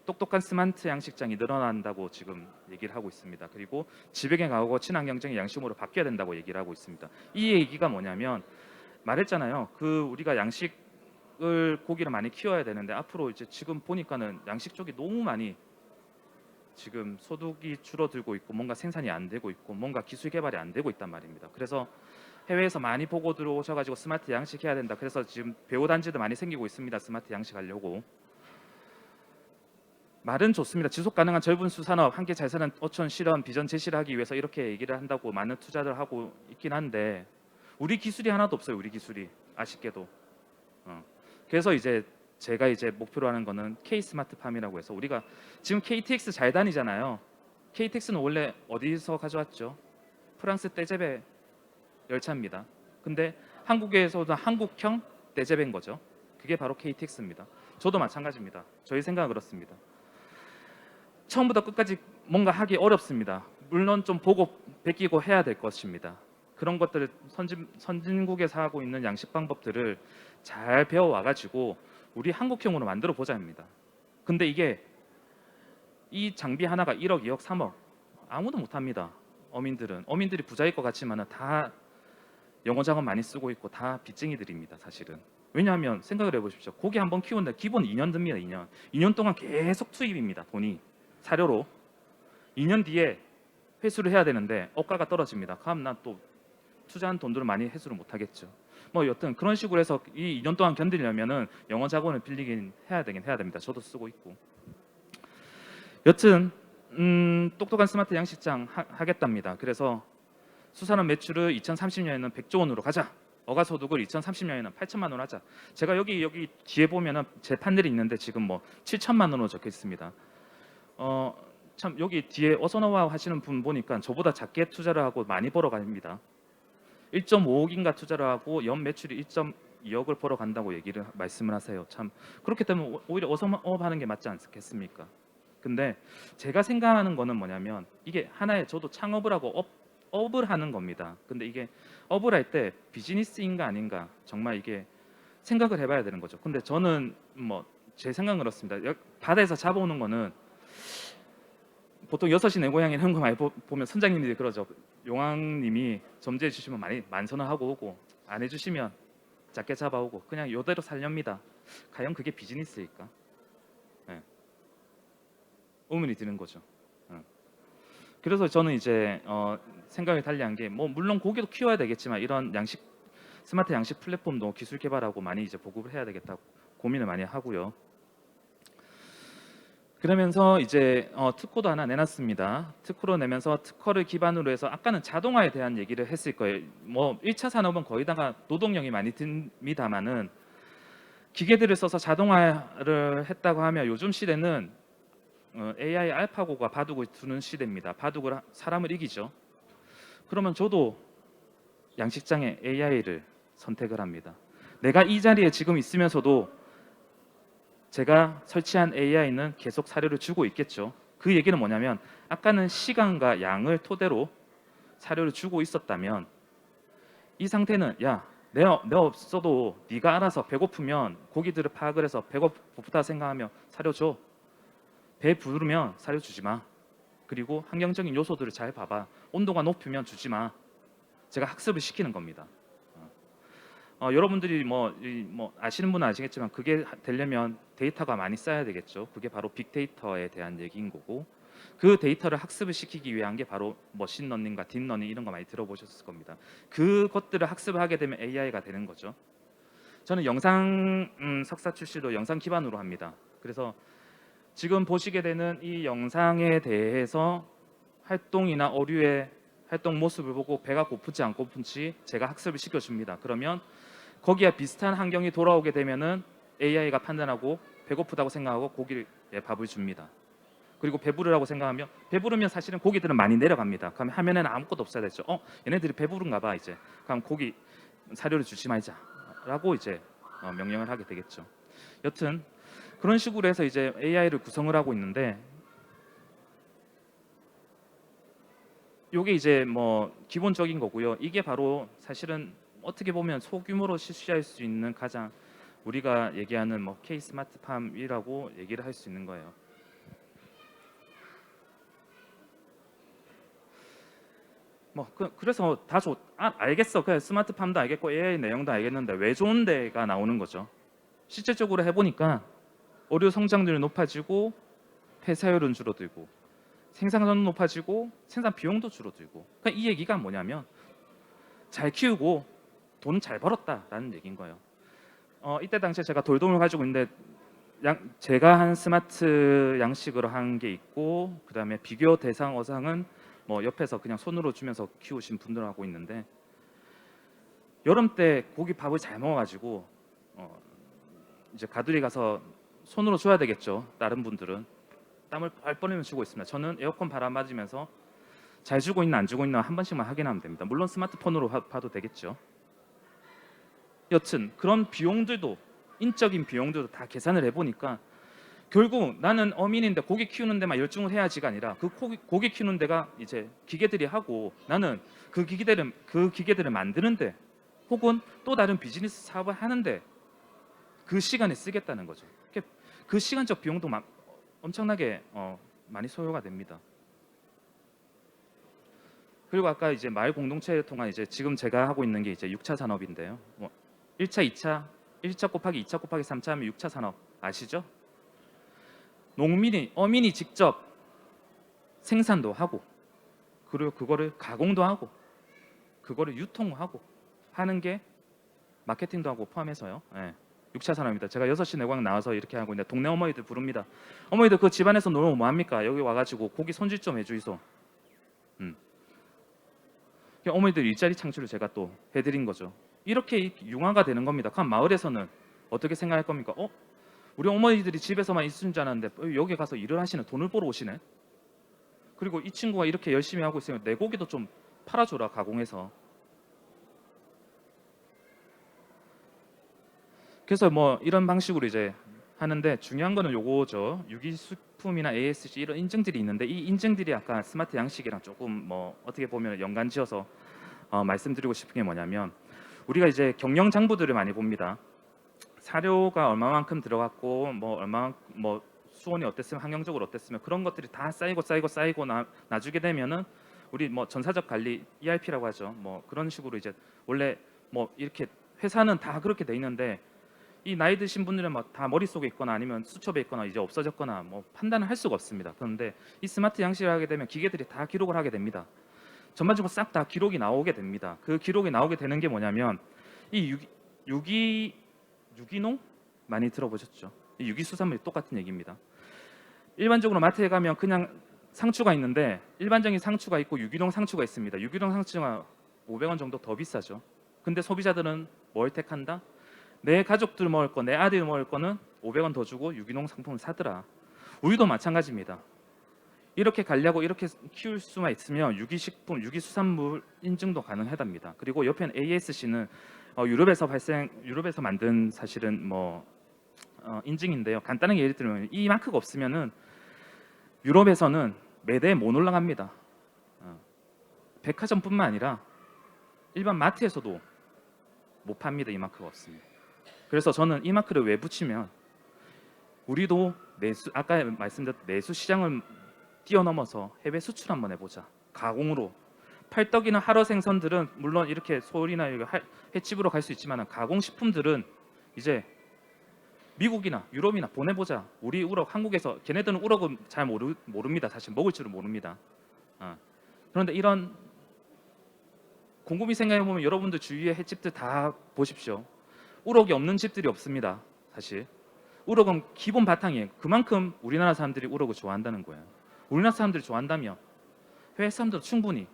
똑똑한 스마트 양식장이 늘어난다고 지금 얘기를 하고 있습니다. 그리고 지배경 가구고 친환경적인 양식으로 바뀌어야 된다고 얘기를 하고 있습니다. 이 얘기가 뭐냐면 말했잖아요. 그 우리가 양식을 고기를 많이 키워야 되는데 앞으로 이제 지금 보니까는 양식 쪽이 너무 많이 지금 소득이 줄어들고 있고 뭔가 생산이 안 되고 있고 뭔가 기술 개발이 안 되고 있단 말입니다. 그래서 해외에서 많이 보고 들어오셔가지고 스마트 양식 해야 된다. 그래서 지금 배우 단지도 많이 생기고 있습니다. 스마트 양식 하려고. 말은 좋습니다. 지속 가능한 절분 수산업 함께 잘 사는 어촌 실현 비전 제시를 하기 위해서 이렇게 얘기를 한다고 많은 투자를 하고 있긴 한데 우리 기술이 하나도 없어요. 우리 기술이 아쉽게도. 그래서 이제 제가 이제 목표로 하는 거는 K 스마트팜이라고 해서 우리가 지금 KTX 잘 다니잖아요. KTX는 원래 어디서 가져왔죠? 프랑스 떼제베 열차입니다. 근데 한국에서도 한국형 떼제베인 거죠. 그게 바로 KTX입니다. 저도 마찬가지입니다. 저희 생각은 그렇습니다. 처음부터 끝까지 뭔가 하기 어렵습니다. 물론 좀 보고 베끼고 해야 될 것입니다. 그런 것들을 선진국에서 하고 있는 양식 방법들을 잘 배워와 가지고 우리 한국형으로 만들어 보자 합니다. 근데 이게 이 장비 하나가 1억, 2억, 3억 아무도 못합니다. 어민들이 부자일 것 같지만 다 영어 작업 많이 쓰고 있고 다 빚쟁이들입니다. 사실은. 왜냐하면 생각을 해보십시오. 고기 한번 키우는데 기본 2년 듭니다. 2년 동안 계속 투입입니다. 돈이 사료로 2년 뒤에 회수를 해야 되는데 억가가 떨어집니다. 그럼 난 또 투자한 돈들을 많이 회수를 못 하겠죠. 뭐 여튼 그런 식으로 해서 이 2년 동안 견디려면은 영어 자본을 빌리긴 해야 됩니다. 저도 쓰고 있고. 여튼 똑똑한 스마트 양식장 하겠답니다. 그래서 수산업 매출을 2030년에는 100조 원으로 가자. 어가 소득을 2030년에는 8천만 원 하자. 제가 여기 뒤에 보면은 제 판넬이 있는데 지금 뭐 7천만 원으로 적혀 있습니다. 참 여기 뒤에 어서 나와 하시는 분 보니까 저보다 작게 투자를 하고 많이 벌어갑니다. 1.5억인가 투자를 하고 연 매출이 2억을 벌어 간다고 말씀을 하세요. 참 그렇게 되면 오히려 어서업하는 게 맞지 않겠습니까? 근데 제가 생각하는 거는 뭐냐면 이게 하나의 저도 창업을 하고 업을 하는 겁니다. 근데 이게 업을 할 때 비즈니스인가 아닌가 정말 이게 생각을 해봐야 되는 거죠. 근데 저는 뭐 제 생각은 그렇습니다. 바다에서 잡아오는 거는 보통 6시 내 고향 이런 거 많이 보면 선장님들이 그러죠. 용왕님이 점지해 주시면 많이 만선을 하고 오고 안 해주시면 작게 잡아오고 그냥 요대로 살렵니다. 과연 그게 비즈니스일까? 네. 의문이 드는 거죠. 네. 그래서 저는 이제 생각이 달리한 게 뭐 물론 고기도 키워야 되겠지만 이런 스마트 양식 플랫폼도 기술 개발하고 많이 이제 보급을 해야 되겠다고 고민을 많이 하고요. 그러면서 이제 특허도 하나 내놨습니다. 특허로 내면서 특허를 기반으로 해서 아까는 자동화에 대한 얘기를 했을 거예요. 뭐 1차 산업은 거의 다가 노동력이 많이 듭니다만은 기계들을 써서 자동화를 했다고 하면 요즘 시대는 AI 알파고가 바둑을 두는 시대입니다. 바둑을 사람을 이기죠. 그러면 저도 양식장에 AI를 선택을 합니다. 내가 이 자리에 지금 있으면서도 제가 설치한 AI는 계속 사료를 주고 있겠죠. 그 얘기는 뭐냐면 아까는 시간과 양을 토대로 사료를 주고 있었다면 이 상태는 야 내가 없어도 네가 알아서 배고프면 고기들을 파악을 해서 배고프다 생각하며 사료 줘. 배 부르면 사료 주지 마. 그리고 환경적인 요소들을 잘 봐봐. 온도가 높으면 주지 마. 제가 학습을 시키는 겁니다. 여러분들이 뭐 아시는 분은 아시겠지만 그게 되려면 데이터가 많이 쌓여야 되겠죠. 그게 바로 빅데이터에 대한 얘기인 거고 그 데이터를 학습을 시키기 위한 게 바로 머신러닝과 딥러닝 이런 거 많이 들어보셨을 겁니다. 그것들을 학습을 하게 되면 AI가 되는 거죠. 저는 영상 석사 출시도 영상 기반으로 합니다. 그래서 지금 보시게 되는 이 영상에 대해서 활동이나 어류의 활동 모습을 보고 배가 고프지 안 고픈지 제가 학습을 시켜줍니다. 그러면 거기에 비슷한 환경이 돌아오게 되면은 AI가 판단하고 배고프다고 생각하고 고기를 밥을 줍니다. 그리고 배부르라고 생각하면 배부르면 사실은 고기들은 많이 내려갑니다. 그럼 화면에는 아무것도 없어야 되죠. 얘네들이 배부른가 봐 이제. 그럼 고기 사료를 주지 말자라고 이제 명령을 하게 되겠죠. 여튼 그런 식으로 해서 이제 AI를 구성을 하고 있는데 요게 이제 뭐 기본적인 거고요. 이게 바로 사실은 어떻게 보면 소규모로 실시할 수 있는 가장 우리가 얘기하는 뭐 K 스마트팜이라고 얘기를 할 수 있는 거예요. 뭐 그래서 다 알겠어. 그래 스마트팜도 알겠고 AI 내용도 알겠는데 왜 좋은 데가 나오는 거죠. 실질적으로 해보니까 어류 성장률이 높아지고 폐사율은 줄어들고 생산성은 높아지고 생산 비용도 줄어들고 그러니까 이 얘기가 뭐냐면 잘 키우고 돈 잘 벌었다라는 얘기인 거예요. 이때 당시에 제가 돌돔을 가지고 있는데 제가 한 스마트 양식으로 한 게 있고 그다음에 비교 대상 어상은 뭐 옆에서 그냥 손으로 주면서 키우신 분들하고 있는데 여름 때 고기 밥을 잘 먹어가지고 이제 가두리 가서 손으로 줘야 되겠죠. 다른 분들은 땀을 뻘뻘이면 주고 있습니다. 저는 에어컨 바람 맞으면서 잘 주고 있나 안 주고 있나 한 번씩만 확인하면 됩니다. 물론 스마트폰으로 봐도 되겠죠. 여튼 그런 비용들도 인적인 비용들도 다 계산을 해보니까 결국 나는 어민인데 고기 키우는 데만 열중을 해야지가 아니라 그 고기 키우는 데가 이제 기계들이 하고 나는 그 기계들을 만드는데 혹은 또 다른 비즈니스 사업을 하는데 그 시간에 쓰겠다는 거죠. 그 시간적 비용도 엄청나게 많이 소요가 됩니다. 그리고 아까 이제 마을 공동체를 통한 이제 지금 제가 하고 있는 게 이제 6차 산업인데요. 뭐 1차, 2차, 1차 곱하기 2차 곱하기 3차 하면 6차 산업 아시죠? 어민이 직접 생산도 하고 그리고 그거를 가공도 하고 그거를 유통하고 하는 게 마케팅도 하고 포함해서요. 6차 산업입니다. 제가 6시 내광 나와서 이렇게 하고 있는데 동네 어머니들 부릅니다. 어머니들 그 집안에서 놀면 뭐합니까? 여기 와가지고 고기 손질 좀 해주이소. 어머니들 일자리 창출을 제가 또 해드린 거죠. 이렇게 융화가 되는 겁니다. 그럼 마을에서는 어떻게 생각할 겁니까? 우리 어머니들이 집에서만 있는 줄 알았는데 여기 가서 일을 하시네. 돈을 벌어 오시네. 그리고 이 친구가 이렇게 열심히 하고 있으면 내 고기도 좀 팔아줘라 가공해서. 그래서 뭐 이런 방식으로 이제 하는데 중요한 거는 요거죠. 유기식품이나 ASC 이런 인증들이 있는데 이 인증들이 아까 스마트 양식이랑 조금 뭐 어떻게 보면 연관지어서 말씀드리고 싶은 게 뭐냐면 우리가 이제 경영 장부들을 많이 봅니다. 사료가 얼마만큼 들어갔고 뭐 얼마 뭐 수온이 어땠으면 환경적으로 어땠으면 그런 것들이 다 쌓이고 나중에 되면은 우리 뭐 전사적 관리 ERP라고 하죠. 뭐 그런 식으로 이제 원래 뭐 이렇게 회사는 다 그렇게 돼 있는데 이 나이 드신 분들은 막 다 머릿속에 있거나 아니면 수첩에 있거나 이제 없어졌거나 뭐 판단을 할 수가 없습니다. 그런데 이 스마트 양식을 하게 되면 기계들이 다 기록을 하게 됩니다. 전반적으로 싹 다 기록이 나오게 됩니다. 그 기록이 나오게 되는 게 뭐냐면 이 유기농 많이 들어보셨죠? 이 유기수산물이 똑같은 얘기입니다. 일반적으로 마트에 가면 그냥 상추가 있는데 일반적인 상추가 있고 유기농 상추가 있습니다. 유기농 상추가 500원 정도 더 비싸죠. 근데 소비자들은 뭘 택한다? 내 가족들 먹을 거, 내 아들 먹을 거는 500원 더 주고 유기농 상품을 사더라. 우유도 마찬가지입니다. 이렇게 관리하고 이렇게 키울 수만 있으면 유기식품, 유기수산물 인증도 가능하답니다. 그리고 옆에는 ASC는 유럽에서 만든 사실은 뭐 인증인데요. 간단하게 예를 들면 이 마크가 없으면은 유럽에서는 매대에 못 올라갑니다. 백화점뿐만 아니라 일반 마트에서도 못 팝니다. 이 마크가 없으면. 그래서 저는 이 마크를 왜 붙이면 우리도 아까 말씀드렸던 내수 시장을 뛰어넘어서 해외 수출 한번 해보자. 가공으로 팔떡이나 한어 생선들은 물론 이렇게 서울이나 횟집으로 갈 수 있지만 가공 식품들은 이제 미국이나 유럽이나 보내보자. 우리 우럭 한국에서 걔네들은 우럭은 잘 모릅니다. 사실 먹을 줄은 모릅니다. 그런데 이런 곰곰이 생각해 보면 여러분들 주위의 횟집들 다 보십시오. 우럭이 없는 집들이 없습니다. 사실 우럭은 기본 바탕이에요. 그만큼 우리나라 사람들이 우럭을 좋아한다는 거예요. 우리나라 사람들이 좋아한다면 해외 사람들도 충분히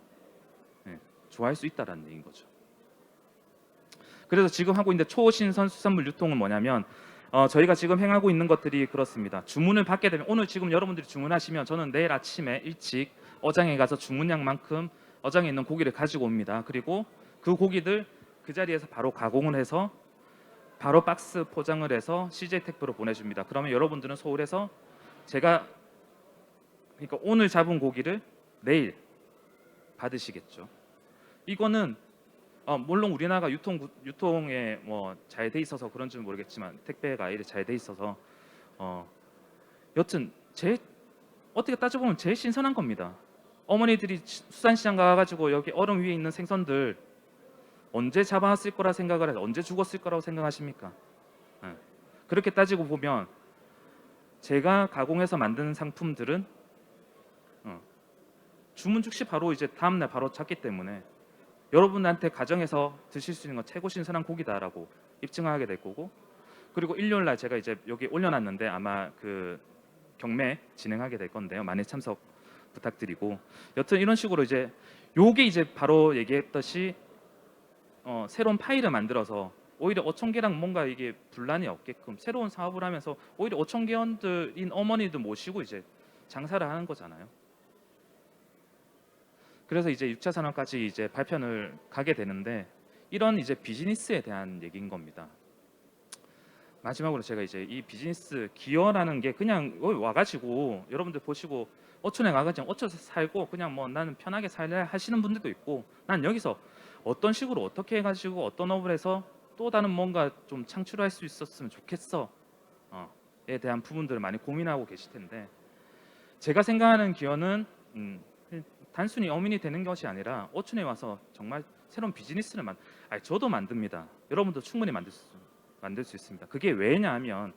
좋아할 수 있다라는 얘기인 거죠. 그래서 지금 하고 있는 초신선 수산물 유통은 뭐냐면 저희가 지금 행하고 있는 것들이 그렇습니다. 주문을 받게 되면 오늘 지금 여러분들이 주문하시면 저는 내일 아침에 일찍 어장에 가서 주문량만큼 어장에 있는 고기를 가지고 옵니다. 그리고 그 고기들 그 자리에서 바로 가공을 해서 바로 박스 포장을 해서 CJ 택배로 보내줍니다. 그러면 여러분들은 서울에서 제가 그러니까 오늘 잡은 고기를 내일 받으시겠죠. 이거는 물론 우리나라가 유통에 뭐 잘 돼 있어서 그런지는 모르겠지만 택배가 이렇게 잘 돼 있어서 여튼 어떻게 따져보면 제일 신선한 겁니다. 어머니들이 수산시장 가가지고 여기 얼음 위에 있는 생선들 언제 잡아왔을 거라 생각을 해서 언제 죽었을 거라고 생각하십니까? 그렇게 따지고 보면 제가 가공해서 만드는 상품들은 주문 즉시 바로 이제 다음날 바로 잡기 때문에 여러분한테 가정에서 드실 수 있는 건 최고 신선한 고기다라고 입증하게 될 거고, 그리고 일요일 날 제가 이제 여기 올려놨는데 아마 그 경매 진행하게 될 건데요. 많이 참석 부탁드리고, 여튼 이런 식으로 이제 요게 이제 바로 얘기했듯이 새로운 파일을 만들어서 오히려 어촌계랑 뭔가 이게 분란이 없게끔 새로운 사업을 하면서 오히려 어촌계원들인 어머니들 모시고 이제 장사를 하는 거잖아요. 그래서 이제 6차 산업까지 이제 발편을 가게 되는데 이런 이제 비즈니스에 대한 얘기인 겁니다. 마지막으로 제가 이제 이 비즈니스 기여라는 게 그냥 여기 와가지고 여러분들 보시고 어촌에 가가지고 어촌에서 살고 그냥 뭐 나는 편하게 살래 하시는 분들도 있고, 난 여기서 어떤 식으로 어떻게 해가지고 어떤 업을 해서 또 다른 뭔가 좀 창출할 수 있었으면 좋겠어에 대한 부분들을 많이 고민하고 계실 텐데, 제가 생각하는 기여는 단순히 어민이 되는 것이 아니라 어촌에 와서 정말 새로운 비즈니스를 저도 만듭니다. 여러분도 충분히 만들 수 있습니다. 그게 왜냐하면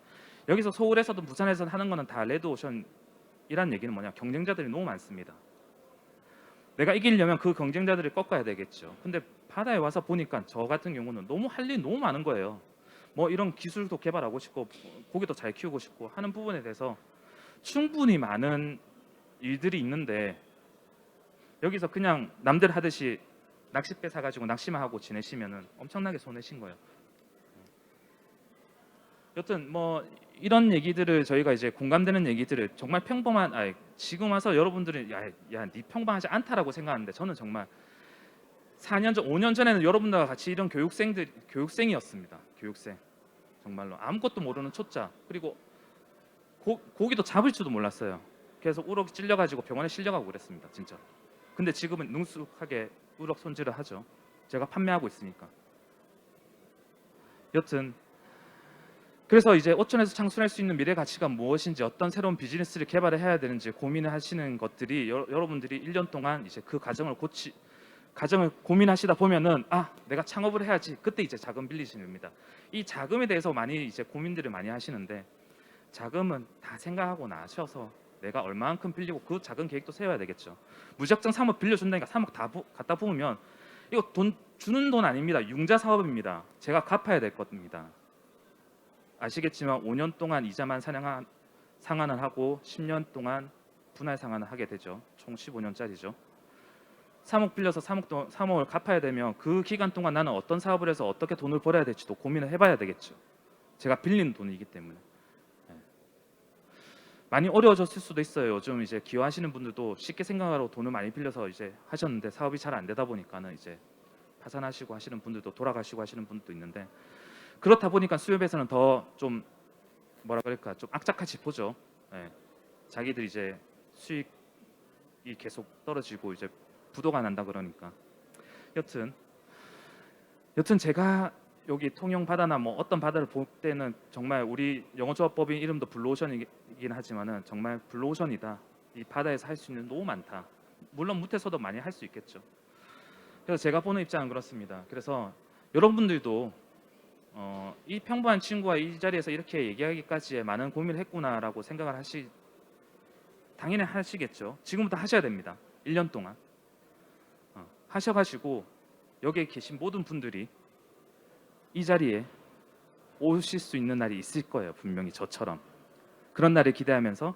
여기서 서울에서든 부산에서든 하는 거는 다 레드오션이란 얘기는 뭐냐, 경쟁자들이 너무 많습니다. 내가 이기려면 그 경쟁자들을 꺾어야 되겠죠. 근데 바다에 와서 보니까 저 같은 경우는 너무 할 일이 너무 많은 거예요. 뭐 이런 기술도 개발하고 싶고 고기도 잘 키우고 싶고 하는 부분에 대해서 충분히 많은 일들이 있는데 여기서 그냥 남들 하듯이 낚싯배 사가지고 낚시만 하고 지내시면은 엄청나게 손해신 거예요. 여튼 뭐 이런 얘기들을 저희가 이제 공감되는 얘기들을 정말 평범한 지금 와서 여러분들이 네 평범하지 않다라고 생각하는데 저는 정말 4년 전, 5년 전에는 여러분들과 같이 이런 교육생이었습니다. 교육생. 정말로 아무것도 모르는 초짜. 그리고 고기도 잡을 줄도 몰랐어요. 그래서 우럭 찔려가지고 병원에 실려가고 그랬습니다, 진짜. 근데 지금은 능숙하게 우럭 손질을 하죠. 제가 판매하고 있으니까. 여튼 그래서 이제 어촌에서 창출할 수 있는 미래 가치가 무엇인지, 어떤 새로운 비즈니스를 개발을 해야 되는지 고민을 하시는 것들이 여러분들이 1년 동안 이제 그 가정을 고민하시다 보면은 내가 창업을 해야지. 그때 이제 자금 빌리시는 겁니다. 이 자금에 대해서 많이 이제 고민들을 많이 하시는데, 자금은 다 생각하고 나셔서 내가 얼마만큼 빌리고 그 자금 계획도 세워야 되겠죠. 무작정 3억 빌려준다니까 3억 다 갖다 부으면 이거 주는 돈 아닙니다. 융자 사업입니다. 제가 갚아야 될 겁니다. 아시겠지만 5년 동안 이자만 상환을 하고 10년 동안 분할 상환을 하게 되죠. 총 15년짜리죠. 3억 빌려서 3억을 갚아야 되면 그 기간 동안 나는 어떤 사업을 해서 어떻게 돈을 벌어야 될지도 고민을 해봐야 되겠죠. 제가 빌린 돈이기 때문에. 많이 어려워졌을 수도 있어요. 요즘 이제 기여하시는 분들도 쉽게 생각하고 돈을 많이 빌려서 이제 하셨는데 사업이 잘 안 되다 보니까는 이제 파산하시고 하시는 분들도, 돌아가시고 하시는 분들도 있는데, 그렇다 보니까 수협에서는 더 좀 뭐라 그럴까, 좀 악착같이 보죠. 자기들 이제 수익이 계속 떨어지고 이제 부도가 난다 그러니까. 여튼 제가 여기 통영 바다나 뭐 어떤 바다를 볼 때는 정말 우리 영어조합법인 이름도 블루오션이긴 하지만은 정말 블루오션이다. 이 바다에서 할 수 있는 너무 많다. 물론 무태서도 많이 할 수 있겠죠. 그래서 제가 보는 입장은 그렇습니다. 그래서 여러분들도 이 평범한 친구가 이 자리에서 이렇게 얘기하기까지의 많은 고민을 했구나라고 생각을 당연히 하시겠죠. 지금부터 하셔야 됩니다. 1년 동안 하셔가지고 여기에 계신 모든 분들이 이 자리에 오실 수 있는 날이 있을 거예요. 분명히 저처럼. 그런 날을 기대하면서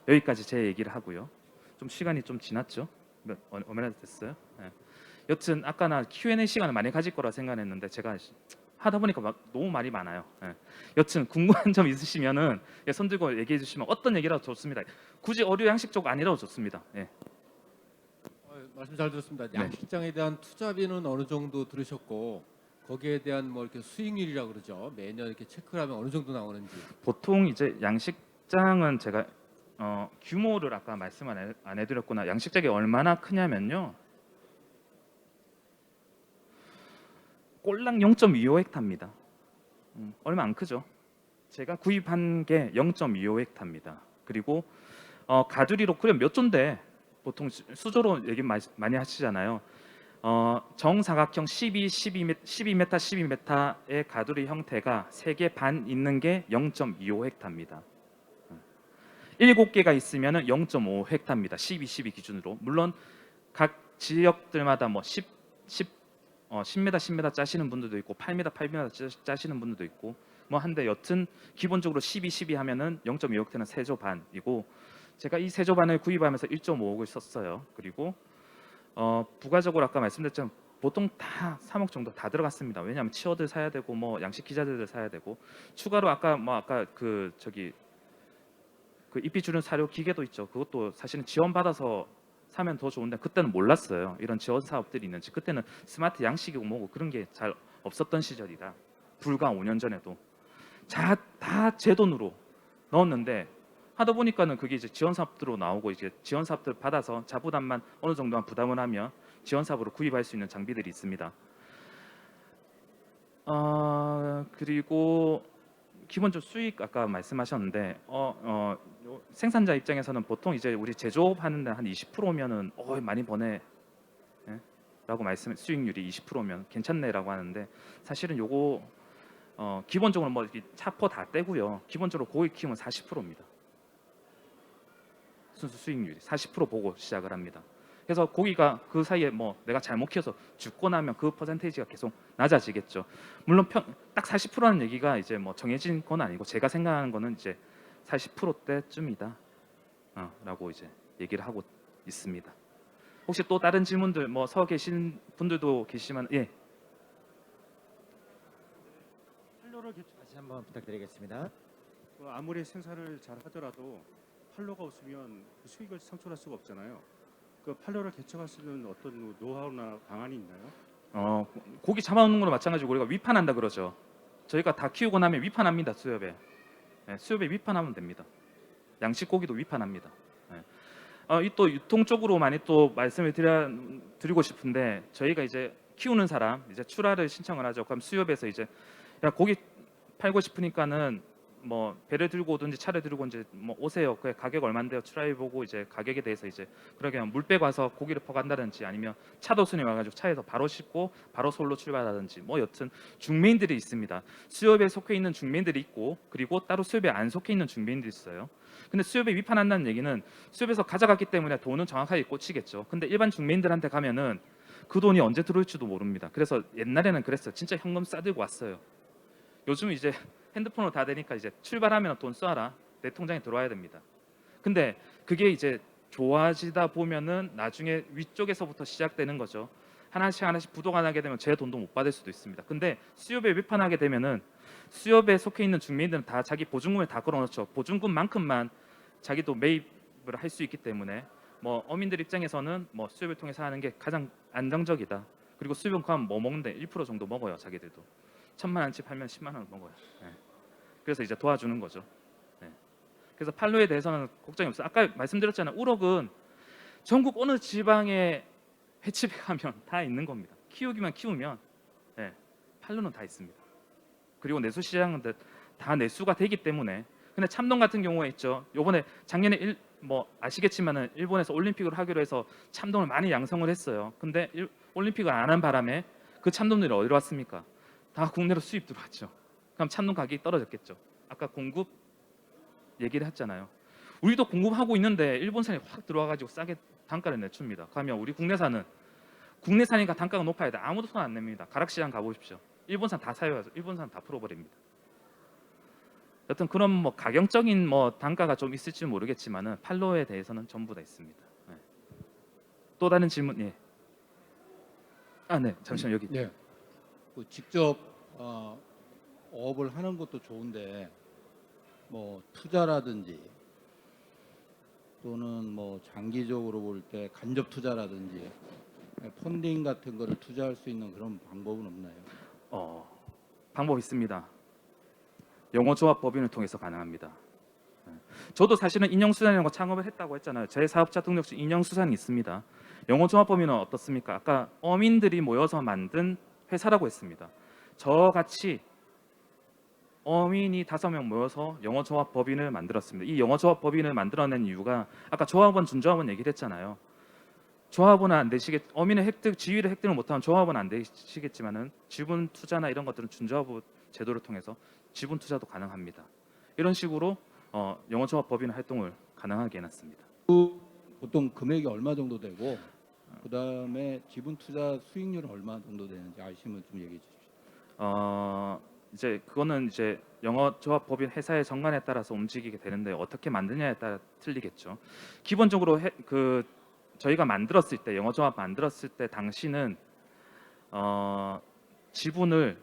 여기까지 제 얘기를 하고요. 좀 시간이 좀 지났죠? 얼마나 됐어요? 여튼 아까 나 Q&A 시간을 많이 가질 거라 생각했는데 제가 하다 보니까 너무 말이 많아요. 여튼 궁금한 점 있으시면은 손 들고 얘기해 주시면 어떤 얘기라도 좋습니다. 굳이 어류 양식 쪽 아니라도 좋습니다. 말씀 잘 들었습니다. 네. 양식장에 대한 투자비는 어느 정도 들으셨고 거기에 대한 뭐 이렇게 수익률이라 그러죠. 매년 이렇게 체크를 하면 어느 정도 나오는지. 보통 이제 양식장은 제가 규모를 아까 말씀 안 해드렸구나. 양식장이 얼마나 크냐면요. 꼴랑 0.25헥타입니다. 얼마 안 크죠. 제가 구입한 게 0.25헥타입니다. 그리고 가두리로 그럼 몇 조인데 보통 수조로 얘기 많이 하시잖아요. 정사각형 12m, 12m의 가두리 형태가 3개 반 있는 게 0.25헥타입니다. 7개가 있으면 0.5헥타입니다. 12 기준으로. 물론 각 지역들마다 뭐 10m, 10m 짜시는 분들도 있고 8m, 8m 짜시는 분들도 있고 뭐 한데, 여튼 기본적으로 12 하면은 0.25헥타는 3조 반이고, 제가 이 3조 반을 구입하면서 1.5억을 썼어요. 그리고 부가적으로 아까 말씀드렸지만 보통 다 3억 정도 다 들어갔습니다. 왜냐하면 치어들 사야 되고 뭐 양식 기자들 사야 되고, 추가로 아까 그 잎이 주는 사료 기계도 있죠. 그것도 사실은 지원받아서 사면 더 좋은데 그때는 몰랐어요. 이런 지원 사업들이 있는지. 그때는 스마트 양식이고 뭐고 그런 게 잘 없었던 시절이다. 불과 5년 전에도 다 제 돈으로 넣었는데, 하다 보니까는 그게 이제 지원 사업들로 나오고, 이제 지원 사업들 받아서 자부담만 어느 정도만 부담을 하면 지원 사업으로 구입할 수 있는 장비들이 있습니다. 그리고 기본적으로 수익 아까 말씀하셨는데 생산자 입장에서는 보통 이제 우리 제조업 하는데 한 20%면은 많이 버네, 라고 수익률이 20%면 괜찮네라고 하는데, 사실은 요거 기본적으로 뭐 이렇게 차포 다 떼고요. 기본적으로 고기 키우면 40%입니다. 순수 수익률이 40% 보고 시작을 합니다. 그래서 고기가 그 사이에 뭐 내가 잘못 키워서 죽고 나면 그 퍼센테이지가 계속 낮아지겠죠. 물론 딱 40%라는 얘기가 이제 뭐 정해진 건 아니고, 제가 생각하는 거는 이제 40%대쯤이다 라고 이제 얘기를 하고 있습니다. 혹시 또 다른 질문들 뭐 서 계신 분들도 계시면 판로를 다시 한번 부탁드리겠습니다. 아무리 생산을 잘 하더라도 판로가 없으면 그 수익을 창출할 수가 없잖아요. 그 판로를 개척할 수 있는 어떤 노하우나 방안이 있나요? 고기 잡아오는 거랑 마찬가지고 우리가 위판한다 그러죠. 저희가 다 키우고 나면 위판합니다. 수협에. 예, 수협에 위판하면 됩니다. 양식 고기도 위판합니다. 예. 이 또 유통 쪽으로 많이 또 말씀을 드리고 싶은데 저희가 이제 키우는 사람 이제 출하를 신청을 하죠. 그럼 수협에서 이제 야 고기 팔고 싶으니까는 뭐 배를 들고 오든지 차를 들고 이제 뭐 오세요. 그 가격 얼마인데요? 출하해 보고 이제 가격에 대해서 이제 그러게 물 빼고 와서 고기를 퍼간다든지 아니면 차도순이 와가지고 차에서 바로 싣고 바로 서울로 출발하든지 뭐 여튼 중매인들이 있습니다. 수협에 속해 있는 중매인들이 있고 그리고 따로 수협에 안 속해 있는 중매인들이 있어요. 근데 수협에 위판한다는 얘기는 수협에서 가져갔기 때문에 돈은 정확하게 꽂히겠죠. 근데 일반 중매인들한테 가면은 그 돈이 언제 들어올지도 모릅니다. 그래서 옛날에는 그랬어요. 진짜 현금 싸들고 왔어요. 요즘 이제 핸드폰으로 다 되니까 이제 출발하면 돈 쏴라 내 통장에 들어와야 됩니다. 근데 그게 이제 좋아지다 보면은 나중에 위쪽에서부터 시작되는 거죠. 하나씩 하나씩 부도가 나게 되면 제 돈도 못 받을 수도 있습니다. 근데 수협에 위판하게 되면은 수협에 속해 있는 중매인들은 다 자기 보증금을 다 걸어놓죠. 보증금만큼만 자기도 매입을 할 수 있기 때문에 뭐 어민들 입장에서는 뭐 수협을 통해서 하는 게 가장 안정적이다. 그리고 수협은 가면 뭐 먹는데 1% 정도 먹어요. 자기들도 1,000만 원치 팔면 10만 원 먹어요. 네. 그래서 이제 도와주는 거죠. 네. 그래서 팔로에 대해서는 걱정이 없어요. 아까 말씀드렸잖아요. 우럭은 전국 어느 지방에 횟집에 가면 다 있는 겁니다. 키우기만 키우면 네. 팔로는 다 있습니다. 그리고 내수 시장은 다 내수가 되기 때문에. 근데 참돔 같은 경우가 있죠. 요번에 작년에 뭐 아시겠지만은 일본에서 올림픽을 하기로 해서 참돔을 많이 양성을 했어요. 근데 올림픽을 안 한 바람에 그 참돔들이 어디로 왔습니까? 다 국내로 수입 들어왔죠. 그럼 참돔 가격이 떨어졌겠죠. 아까 공급 얘기를 했잖아요. 우리도 공급하고 있는데 일본산이 확 들어와가지고 싸게 단가를 내춥니다. 그러면 우리 국내산이니까 단가가 높아야 돼. 아무도 손 안 냅니다. 가락시장 가보십시오. 일본산 다 사요. 일본산 다 풀어버립니다. 여튼 그런 뭐 가격적인 뭐 단가가 좀 있을지 모르겠지만은 팔로에 대해서는 전부 다 있습니다. 네. 또 다른 질문 예. 네 잠시만 여기. 네. 그 직접 어업을 하는 것도 좋은데 뭐 투자라든지 또는 뭐 장기적으로 볼 때 간접 투자라든지 펀딩 같은 거를 투자할 수 있는 그런 방법은 없나요? 방법 있습니다. 영어조합법인을 통해서 가능합니다. 네. 저도 사실은 인형수산이라는 거 창업을 했다고 했잖아요. 제 사업자 등록증 인형수산이 있습니다. 영어조합법인은 어떻습니까? 아까 어민들이 모여서 만든 회사라고 했습니다. 저같이 어민이 5명 모여서 영어조합법인을 만들었습니다. 이 영어조합법인을 만들어낸 이유가 아까 조합원, 준조합원 얘기를 했잖아요. 조합원은 안 되시겠, 어민의 지위를 획득을 못하면 조합원은 안 되시겠지만은 지분 투자나 이런 것들은 준조합 제도를 통해서 지분 투자도 가능합니다. 이런 식으로 영어조합법인 활동을 가능하게 해놨습니다. 보통 금액이 얼마 정도 되고 그다음에 지분 투자 수익률은 얼마 정도 되는지 아시면 좀 얘기해 주십시오. 이제 그거는 이제 영어조합법인 회사의 정관에 따라서 움직이게 되는데 어떻게 만드냐에 따라 틀리겠죠. 기본적으로 저희가 만들었을 때 영어조합 만들었을 때 당시는 지분을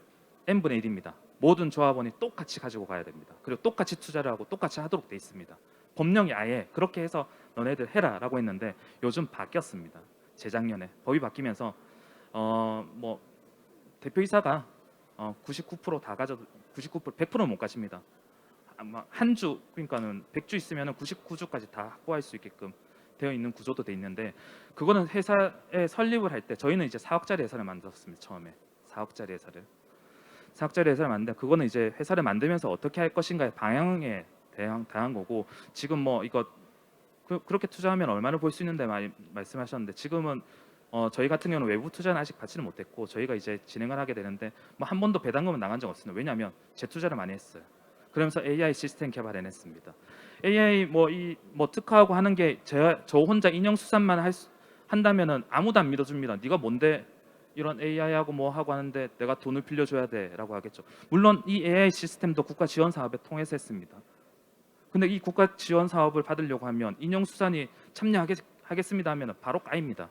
n분의 1입니다. 모든 조합원이 똑같이 가지고 가야 됩니다. 그리고 똑같이 투자를 하고 똑같이 하도록 돼 있습니다. 법령이 아예 그렇게 해서 너네들 해라라고 했는데 요즘 바뀌었습니다. 재작년에 법이 바뀌면서 뭐 대표이사가 99% 다 가져도 99% 100%는 못 가십니다. 아마 한 주 그러니까는 100주 있으면은 99주까지 다 확보할 수 있게끔 되어 있는 구조도 돼 있는데 그거는 회사에 설립을 할 때 저희는 이제 4억짜리 회사를 만들었습니다. 처음에 4억짜리 회사를 만드는데 그거는 이제 회사를 만들면서 어떻게 할 것인가의 방향에 대한 거고 지금 뭐 이거 그렇게 투자하면 얼마를 벌 수 있는데 많이 말씀하셨는데 지금은 저희 같은 경우는 외부 투자는 아직 받지는 못했고 저희가 이제 진행을 하게 되는데 뭐 한 번도 배당금은 나간 적 없습니다. 왜냐하면 재투자를 많이 했어요. 그러면서 AI 시스템 개발해냈습니다. AI 뭐 특화하고 하는 게 저 혼자 인형 수산만 한다면은 아무도 안 믿어줍니다. 네가 뭔데 이런 AI하고 뭐 하고 하는데 내가 돈을 빌려줘야 돼라고 하겠죠. 물론 이 AI 시스템도 국가 지원 사업에 통해서 했습니다. 근데 이 국가 지원 사업을 받으려고 하면 인형 수산이 참여하겠습니다 하면 바로 까입니다.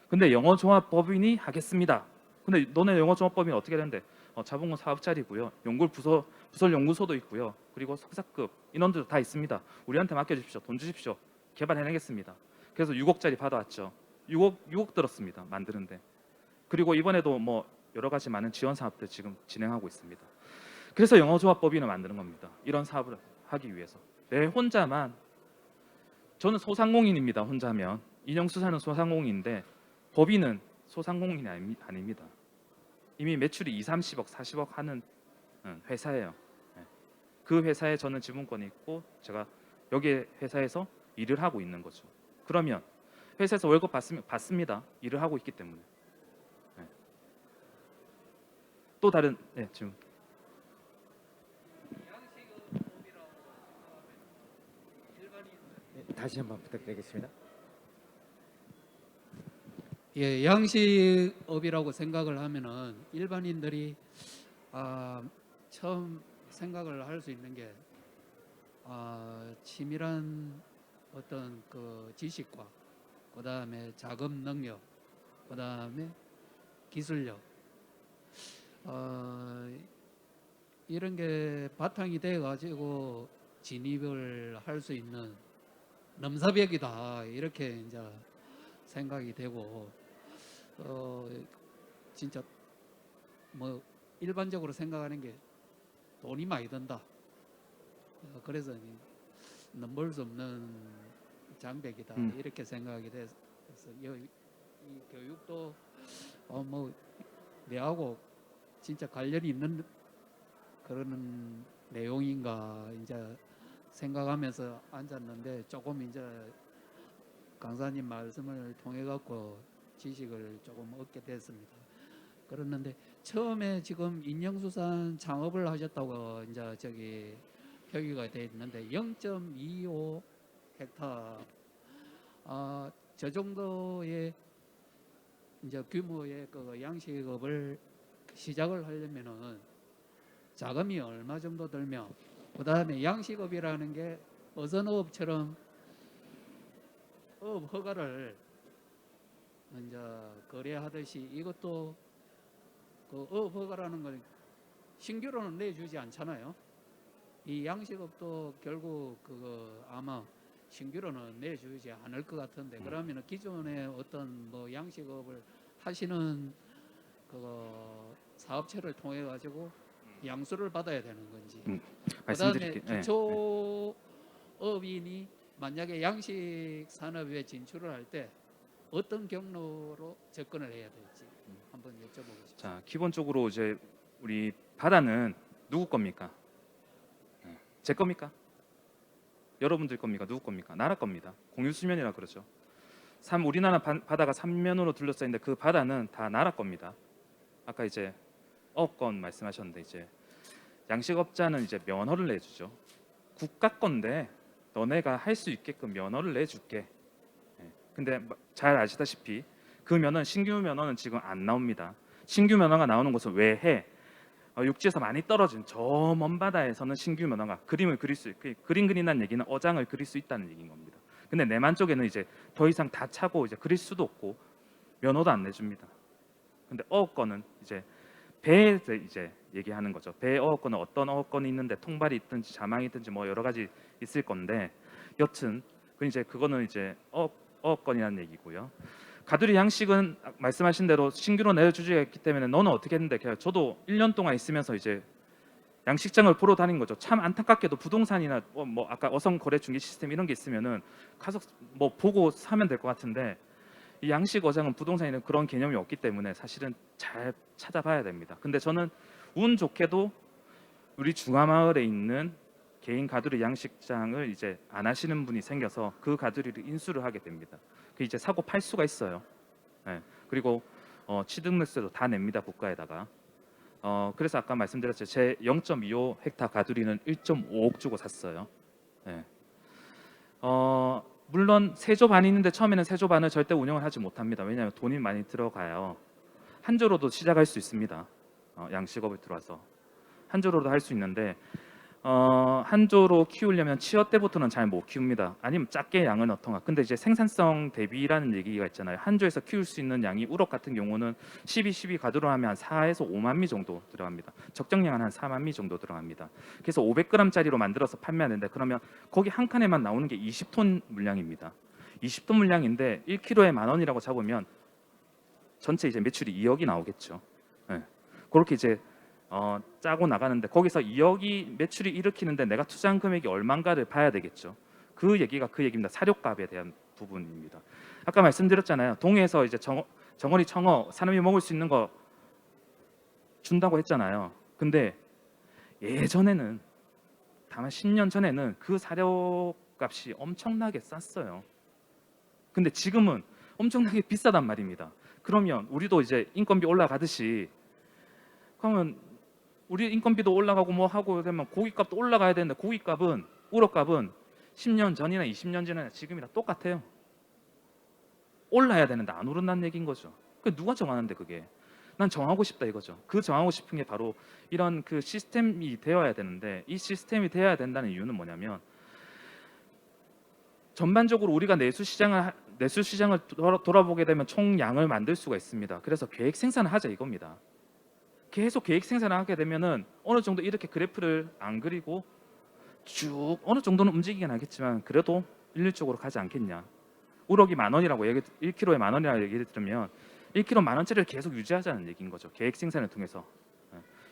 근데 영어조합법인이 하겠습니다. 근데 너네 영어조합법인 어떻게 되는데? 자본금 4억짜리고요. 부설 연구소도 있고요. 그리고 석사급 인원들도 다 있습니다. 우리한테 맡겨주십시오. 돈 주십시오. 개발해내겠습니다. 그래서 6억짜리 받아왔죠. 6억 들었습니다. 만드는데. 그리고 이번에도 뭐 여러 가지 많은 지원 사업들 지금 진행하고 있습니다. 그래서 영어조합법인을 만드는 겁니다. 이런 사업을 하기 위해서. 내 혼자만, 저는 소상공인입니다. 혼자면 인형수사는 소상공인인데 법인은 소상공인이 아닙니다. 이미 매출이 2, 30억, 40억 하는 회사예요. 네. 그 회사에 저는 지분권이 있고 제가 여기 회사에서 일을 하고 있는 거죠. 그러면 회사에서 월급 받습니다. 일을 하고 있기 때문에. 네. 또 다른 질문. 네, 다시 한번 부탁드리겠습니다. 예, 양식업이라고 생각을 하면은 일반인들이 처음 생각을 할 수 있는 게 치밀한 어떤 그 지식과 그다음에 자금 능력, 그다음에 기술력 이런 게 바탕이 돼 가지고 진입을 할 수 있는 넘사벽이다 이렇게 이제 생각이 되고 진짜 뭐 일반적으로 생각하는 게 돈이 많이 든다. 그래서 넘볼 수 없는 장벽이다 이렇게 생각이 돼서 이 교육도 뭐 내하고 진짜 관련이 있는 그런 내용인가 이제 생각하면서 앉았는데 조금 이제 강사님 말씀을 통해 갖고 지식을 조금 얻게 됐습니다. 그랬는데 처음에 지금 인형수산 창업을 하셨다고 이제 저기 표기가 돼 있는데 0.25 헥타 저 정도의 이제 규모의 그 양식업을 시작을 하려면은 자금이 얼마 정도 들며 그다음에 양식업이라는 게 어선업처럼 업 허가를 이제 거래하듯이 이것도 그 업 허가라는 건 신규로는 내주지 않잖아요. 이 양식업도 결국 그거 아마 신규로는 내주지 않을 것 같은데 그러면은 기존에 어떤 뭐 양식업을 하시는 그 사업체를 통해 가지고 양수를 받아야 되는 건지 그다음에 말씀드릴게요. 기초업인이 만약에 양식 산업에 진출을 할 때 어떤 경로로 접근을 해야 될지 한번 여쭤보고 싶습니다. 자, 기본적으로 이제 우리 바다는 누구 겁니까? 제 겁니까? 여러분들 겁니까? 누구 겁니까? 나라 겁니다. 공유수면이라 그러죠. 우리나라 바다가 삼면으로 둘러싸 있는데 그 바다는 다 나라 겁니다. 아까 이제 어업권 말씀하셨는데 이제 양식업자는 이제 면허를 내주죠. 국가 건데 너네가 할 수 있게끔 면허를 내줄게. 근데 잘 아시다시피 그 면허는 신규 면허는 지금 안 나옵니다. 신규 면허가 나오는 곳은 왜 해? 육지에서 많이 떨어진 저 먼 바다에서는 신규 면허가 그림을 그릴 수 있고 그림 그린다는 얘기는 어장을 그릴 수 있다는 얘기인 겁니다. 근데 내만 쪽에는 이제 더 이상 다 차고 이제 그릴 수도 없고 면허도 안 내줍니다. 근데 어업권은 이제 배에 이제 얘기하는 거죠. 배 어업권은 어떤 어업권이 있는데 통발이 있든지 자망이 있든지 뭐 여러 가지 있을 건데 여튼 그거는 이제 어업권이라는 얘기고요. 가두리 양식은 말씀하신 대로 신규로 내주지가 있기 때문에 너는 어떻게 했는데 저도 1년 동안 있으면서 이제 양식장을 보러 다닌 거죠. 참 안타깝게도 부동산이나 뭐 아까 어선 거래 중개 시스템 이런 게 있으면은 가서 뭐 보고 사면 될 것 같은데 이 양식 어장은 부동산에는 그런 개념이 없기 때문에 사실은 잘 찾아봐야 됩니다. 근데 저는 운 좋게도 우리 중화마을에 있는 개인 가두리 양식장을 이제 안 하시는 분이 생겨서 그 가두리를 인수를 하게 됩니다. 그 이제 사고 팔 수가 있어요. 그리고 취득세도 다 냅니다 국가에다가. 그래서 아까 말씀드렸죠. 제 0.25 헥타 가두리는 1.5억 주고 샀어요. 물론 세조 반이 있는데 처음에는 세조 반을 절대 운영을 하지 못합니다. 왜냐하면 돈이 많이 들어가요. 한 조로도 시작할 수 있습니다. 양식업을 들어와서 한 조로도 할 수 있는데 한 조로 키우려면 취어 때부터는 잘 못 키웁니다. 아니면 작게 양을 넣던가. 근데 이제 생산성 대비라는 얘기가 있잖아요. 한 조에서 키울 수 있는 양이 우럭 같은 경우는 12 가두로 하면 한 4에서 5만 미 정도 들어갑니다. 적정량은 한 4만 미 정도 들어갑니다. 그래서 500g짜리로 만들어서 판매하는데 그러면 거기 한 칸에만 나오는 게 20톤 물량입니다. 20톤 물량인데 1kg에 10,000원이라고 잡으면 전체 이제 매출이 2억이 나오겠죠. 그렇게 이제 짜고 나가는데 거기서 2억이 매출이 일으키는데 내가 투자한 금액이 얼마인가를 봐야 되겠죠. 그 얘기가 그 얘기입니다. 사료값에 대한 부분입니다. 아까 말씀드렸잖아요. 동해에서 이제 정어리 청어 사람이 먹을 수 있는 거 준다고 했잖아요. 근데 예전에는 다만 10년 전에는 그 사료값이 엄청나게 쌌어요. 근데 지금은 엄청나게 비싸단 말입니다. 그러면 우리도 이제 인건비 올라가듯이 그러면 우리 인건비도 올라가고 뭐 하고 되면 고기값도 올라가야 되는데 고기값은 우럭값은 10년 전이나 20년 전이나 지금이랑 똑같아요. 올라야 되는데 안 오른다는 얘기인 거죠. 그 누가 정하는데 그게? 난 정하고 싶다 이거죠. 그 정하고 싶은 게 바로 이런 그 시스템이 되어야 되는데 이 시스템이 되어야 된다는 이유는 뭐냐면 전반적으로 우리가 내수 시장을 돌아보게 되면 총량을 만들 수가 있습니다. 그래서 계획 생산을 하자 이겁니다. 계속 계획 생산을 하게 되면은 어느 정도 이렇게 그래프를 안 그리고 쭉 어느 정도는 움직이긴 하겠지만 그래도 일률적으로 가지 않겠냐. 우럭이 10,000원이라고 1kg에 10,000원이라고 얘기를 들으면 1kg 10,000원짜리를 계속 유지하자는 얘기인 거죠. 계획 생산을 통해서.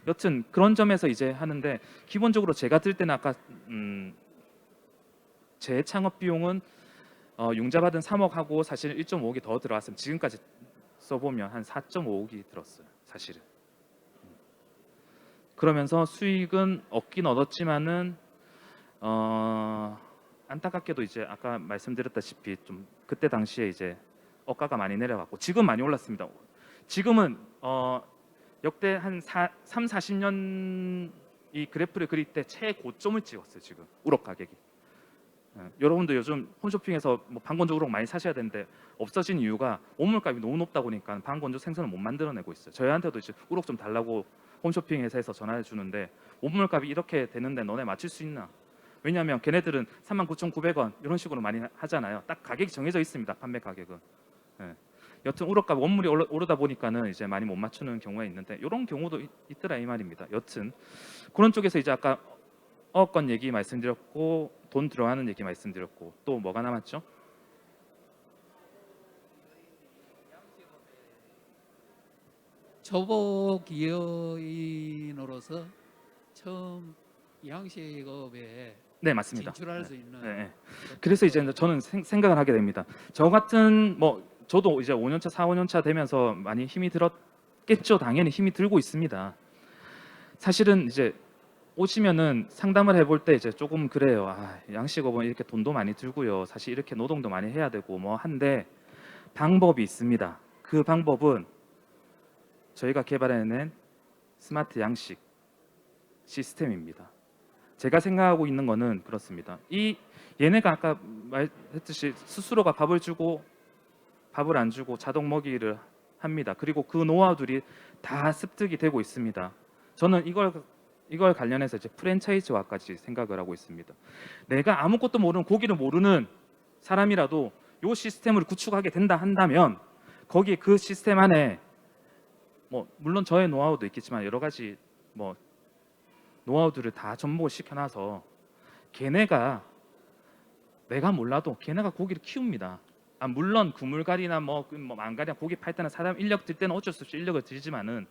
여튼 그런 점에서 이제 하는데 기본적으로 제가 들 때는 아까 제 창업 비용은 융자받은 3억하고 사실 1.5억이 더 들어왔으면 지금까지 써보면 한 4.5억이 들었어요. 사실은. 그러면서 수익은 얻긴 얻었지만은 안타깝게도 이제 아까 말씀드렸다시피 좀 그때 당시에 이제 억가가 많이 내려갔고 지금 많이 올랐습니다. 지금은 역대 한 40년 이 그래프를 그릴 때 최고점을 찍었어요. 지금 우럭 가격이. 여러분도 요즘 홈쇼핑에서 뭐 방건조 우럭 많이 사셔야 되는데 없어진 이유가 원물값이 너무 높다 보니까 방건조 생선을 못 만들어내고 있어요. 저희한테도 이제 우럭 좀 달라고 홈쇼핑 회사에서 전화해 주는데 원물값이 이렇게 되는데 너네 맞출 수 있나? 왜냐하면 걔네들은 39,900원 이런 식으로 많이 하잖아요. 딱 가격이 정해져 있습니다. 판매 가격은. 여튼 우럭값 원물이 오르다 보니까는 이제 많이 못 맞추는 경우가 있는데 이런 경우도 있더라 이 말입니다. 여튼 그런 쪽에서 이제 아까 어권 얘기 말씀드렸고 돈 들어가는 얘기 말씀드렸고 또 뭐가 남았죠? 초보 기여인으로서 처음 양식업에 네 맞습니다. 진출할 수 있는 네. 그래서 이제 저는 생각을 하게 됩니다. 저 같은 뭐 저도 이제 5년차, 4, 5년차 되면서 많이 힘이 들었겠죠. 당연히 힘이 들고 있습니다. 사실은 이제 오시면은 상담을 해볼 때 이제 조금 그래요. 양식업은 이렇게 돈도 많이 들고요. 사실 이렇게 노동도 많이 해야 되고 뭐 한데 방법이 있습니다. 그 방법은 저희가 개발해낸 스마트 양식 시스템입니다. 제가 생각하고 있는 거는 그렇습니다. 얘네가 아까 말했듯이 스스로가 밥을 주고 밥을 안 주고 자동 먹이를 합니다. 그리고 그 노하우들이 다 습득이 되고 있습니다. 저는 이걸 관련해서 이제 프랜차이즈화까지 생각을 하고 있습니다. 내가 아무것도 모르는 고기를 모르는 사람이라도 이 시스템을 구축하게 된다 한다면 거기에 그 시스템 안에 뭐 물론 저의 노하우도 있겠지만 여러 가지 뭐 노하우들을 다 접목을 시켜놔서 걔네가 내가 몰라도 걔네가 고기를 키웁니다. 물론 그물갈이나 뭐 망갈이나 고기 팔 때는 사람 인력 들 때는 어쩔 수 없이 인력을 들지만은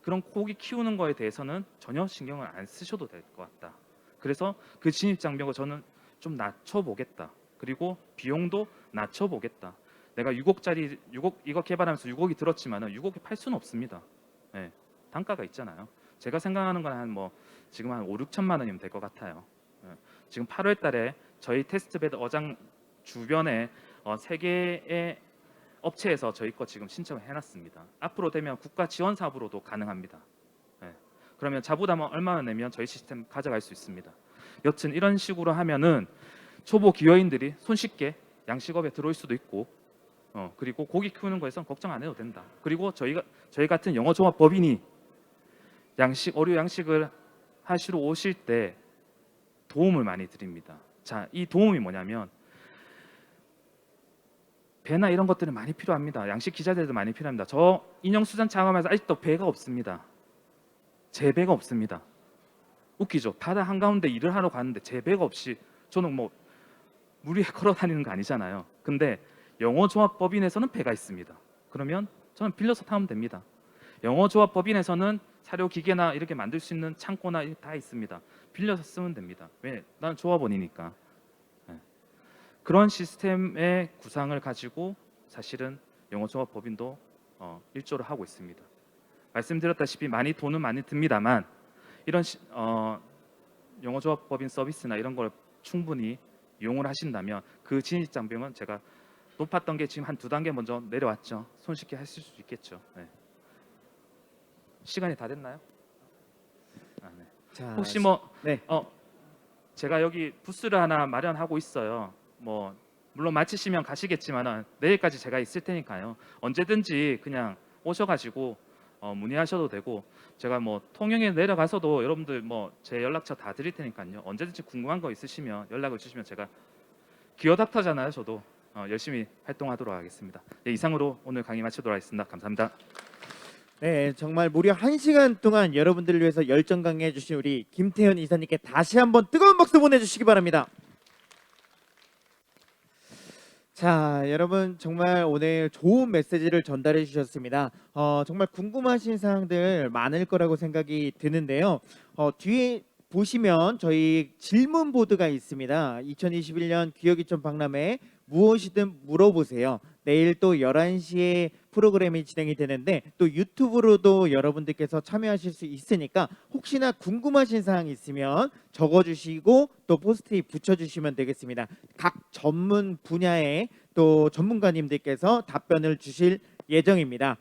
그런 고기 키우는 거에 대해서는 전혀 신경을 안 쓰셔도 될 것 같다. 그래서 그 진입 장벽을 저는 좀 낮춰보겠다. 그리고 비용도 낮춰보겠다. 내가 6억짜리 6억 이거 개발하면서 6억이 들었지만은 6억에 팔 수는 없습니다. 네, 단가가 있잖아요. 제가 생각하는 건 한 뭐 지금 한 5, 6천만 원이면 될 것 같아요. 지금 8월달에 저희 테스트베드 어장 주변에 3개의 업체에서 저희 거 지금 신청을 해놨습니다. 앞으로 되면 국가 지원 사업으로도 가능합니다. 그러면 자부담 얼마나 내면 저희 시스템 가져갈 수 있습니다. 여튼 이런 식으로 하면은 초보 기여인들이 손쉽게 양식업에 들어올 수도 있고 그리고 고기 키우는 거에선 걱정 안 해도 된다. 그리고 저희 같은 영어조합 법인이 어류 양식을 하시러 오실 때 도움을 많이 드립니다. 자, 이 도움이 뭐냐면 배나 이런 것들은 많이 필요합니다. 양식 기자들도 많이 필요합니다. 저 인형수산 창업에서 아직도 배가 없습니다. 제 배가 없습니다. 웃기죠? 바다 한가운데 일을 하러 가는데 제 배가 없이 저는 뭐 물 위에 걸어 다니는 거 아니잖아요. 근데 영어조합법인에서는 배가 있습니다. 그러면 저는 빌려서 타면 됩니다. 영어조합법인에서는 사료 기계나 이렇게 만들 수 있는 창고나 다 있습니다. 빌려서 쓰면 됩니다. 왜? 나는 조합원이니까. 예. 그런 시스템의 구상을 가지고 사실은 영어조합법인도 일조를 하고 있습니다. 말씀드렸다시피 돈은 많이 듭니다만 이런 영어조합법인 서비스나 이런 걸 충분히 이용을 하신다면 그 진입장벽은 제가 높았던 게 지금 한 2단계 먼저 내려왔죠. 손쉽게 하실 수 있겠죠. 네. 시간이 다 됐나요? 네. 자, 혹시 네. 제가 여기 부스를 하나 마련하고 있어요. 물론 마치시면 가시겠지만 내일까지 제가 있을 테니까요. 언제든지 그냥 오셔가지고 문의하셔도 되고 제가 통영에 내려가서도 여러분들 제 연락처 다 드릴 테니까요. 언제든지 궁금한 거 있으시면 연락을 주시면 제가 기어닥터잖아요. 저도 열심히 활동하도록 하겠습니다. 네, 이상으로 오늘 강의 마치도록 하겠습니다. 감사합니다. 네, 정말 무려 1시간 동안 여러분들을 위해서 열정 강의해 주신 우리 김태현 이사님께 다시 한번 뜨거운 박수 보내주시기 바랍니다. 자, 여러분 정말 오늘 좋은 메시지를 전달해 주셨습니다. 정말 궁금하신 사항들 많을 거라고 생각이 드는데요. 뒤에 보시면 저희 질문 보드가 있습니다. 2021년 기억이촌 박람회 무엇이든 물어보세요. 내일 또 11시에 프로그램이 진행이 되는데 또 유튜브로도 여러분들께서 참여하실 수 있으니까 혹시나 궁금하신 사항 있으면 적어주시고 또 포스트잇 붙여주시면 되겠습니다. 각 전문 분야의 또 전문가님들께서 답변을 주실 예정입니다.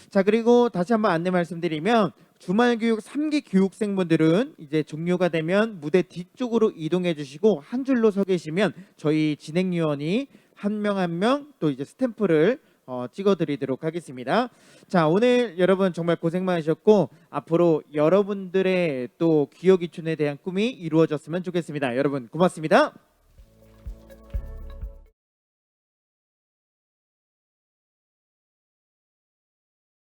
자, 그리고 다시 한번 안내 말씀드리면 주말 교육 3기 교육생분들은 이제 종료가 되면 무대 뒤쪽으로 이동해 주시고 한 줄로 서 계시면 저희 진행위원이 한 명 한 명 또 이제 스탬프를 찍어드리도록 하겠습니다. 자, 오늘 여러분 정말 고생 많으셨고 앞으로 여러분들의 또 기억이촌에 대한 꿈이 이루어졌으면 좋겠습니다. 여러분 고맙습니다.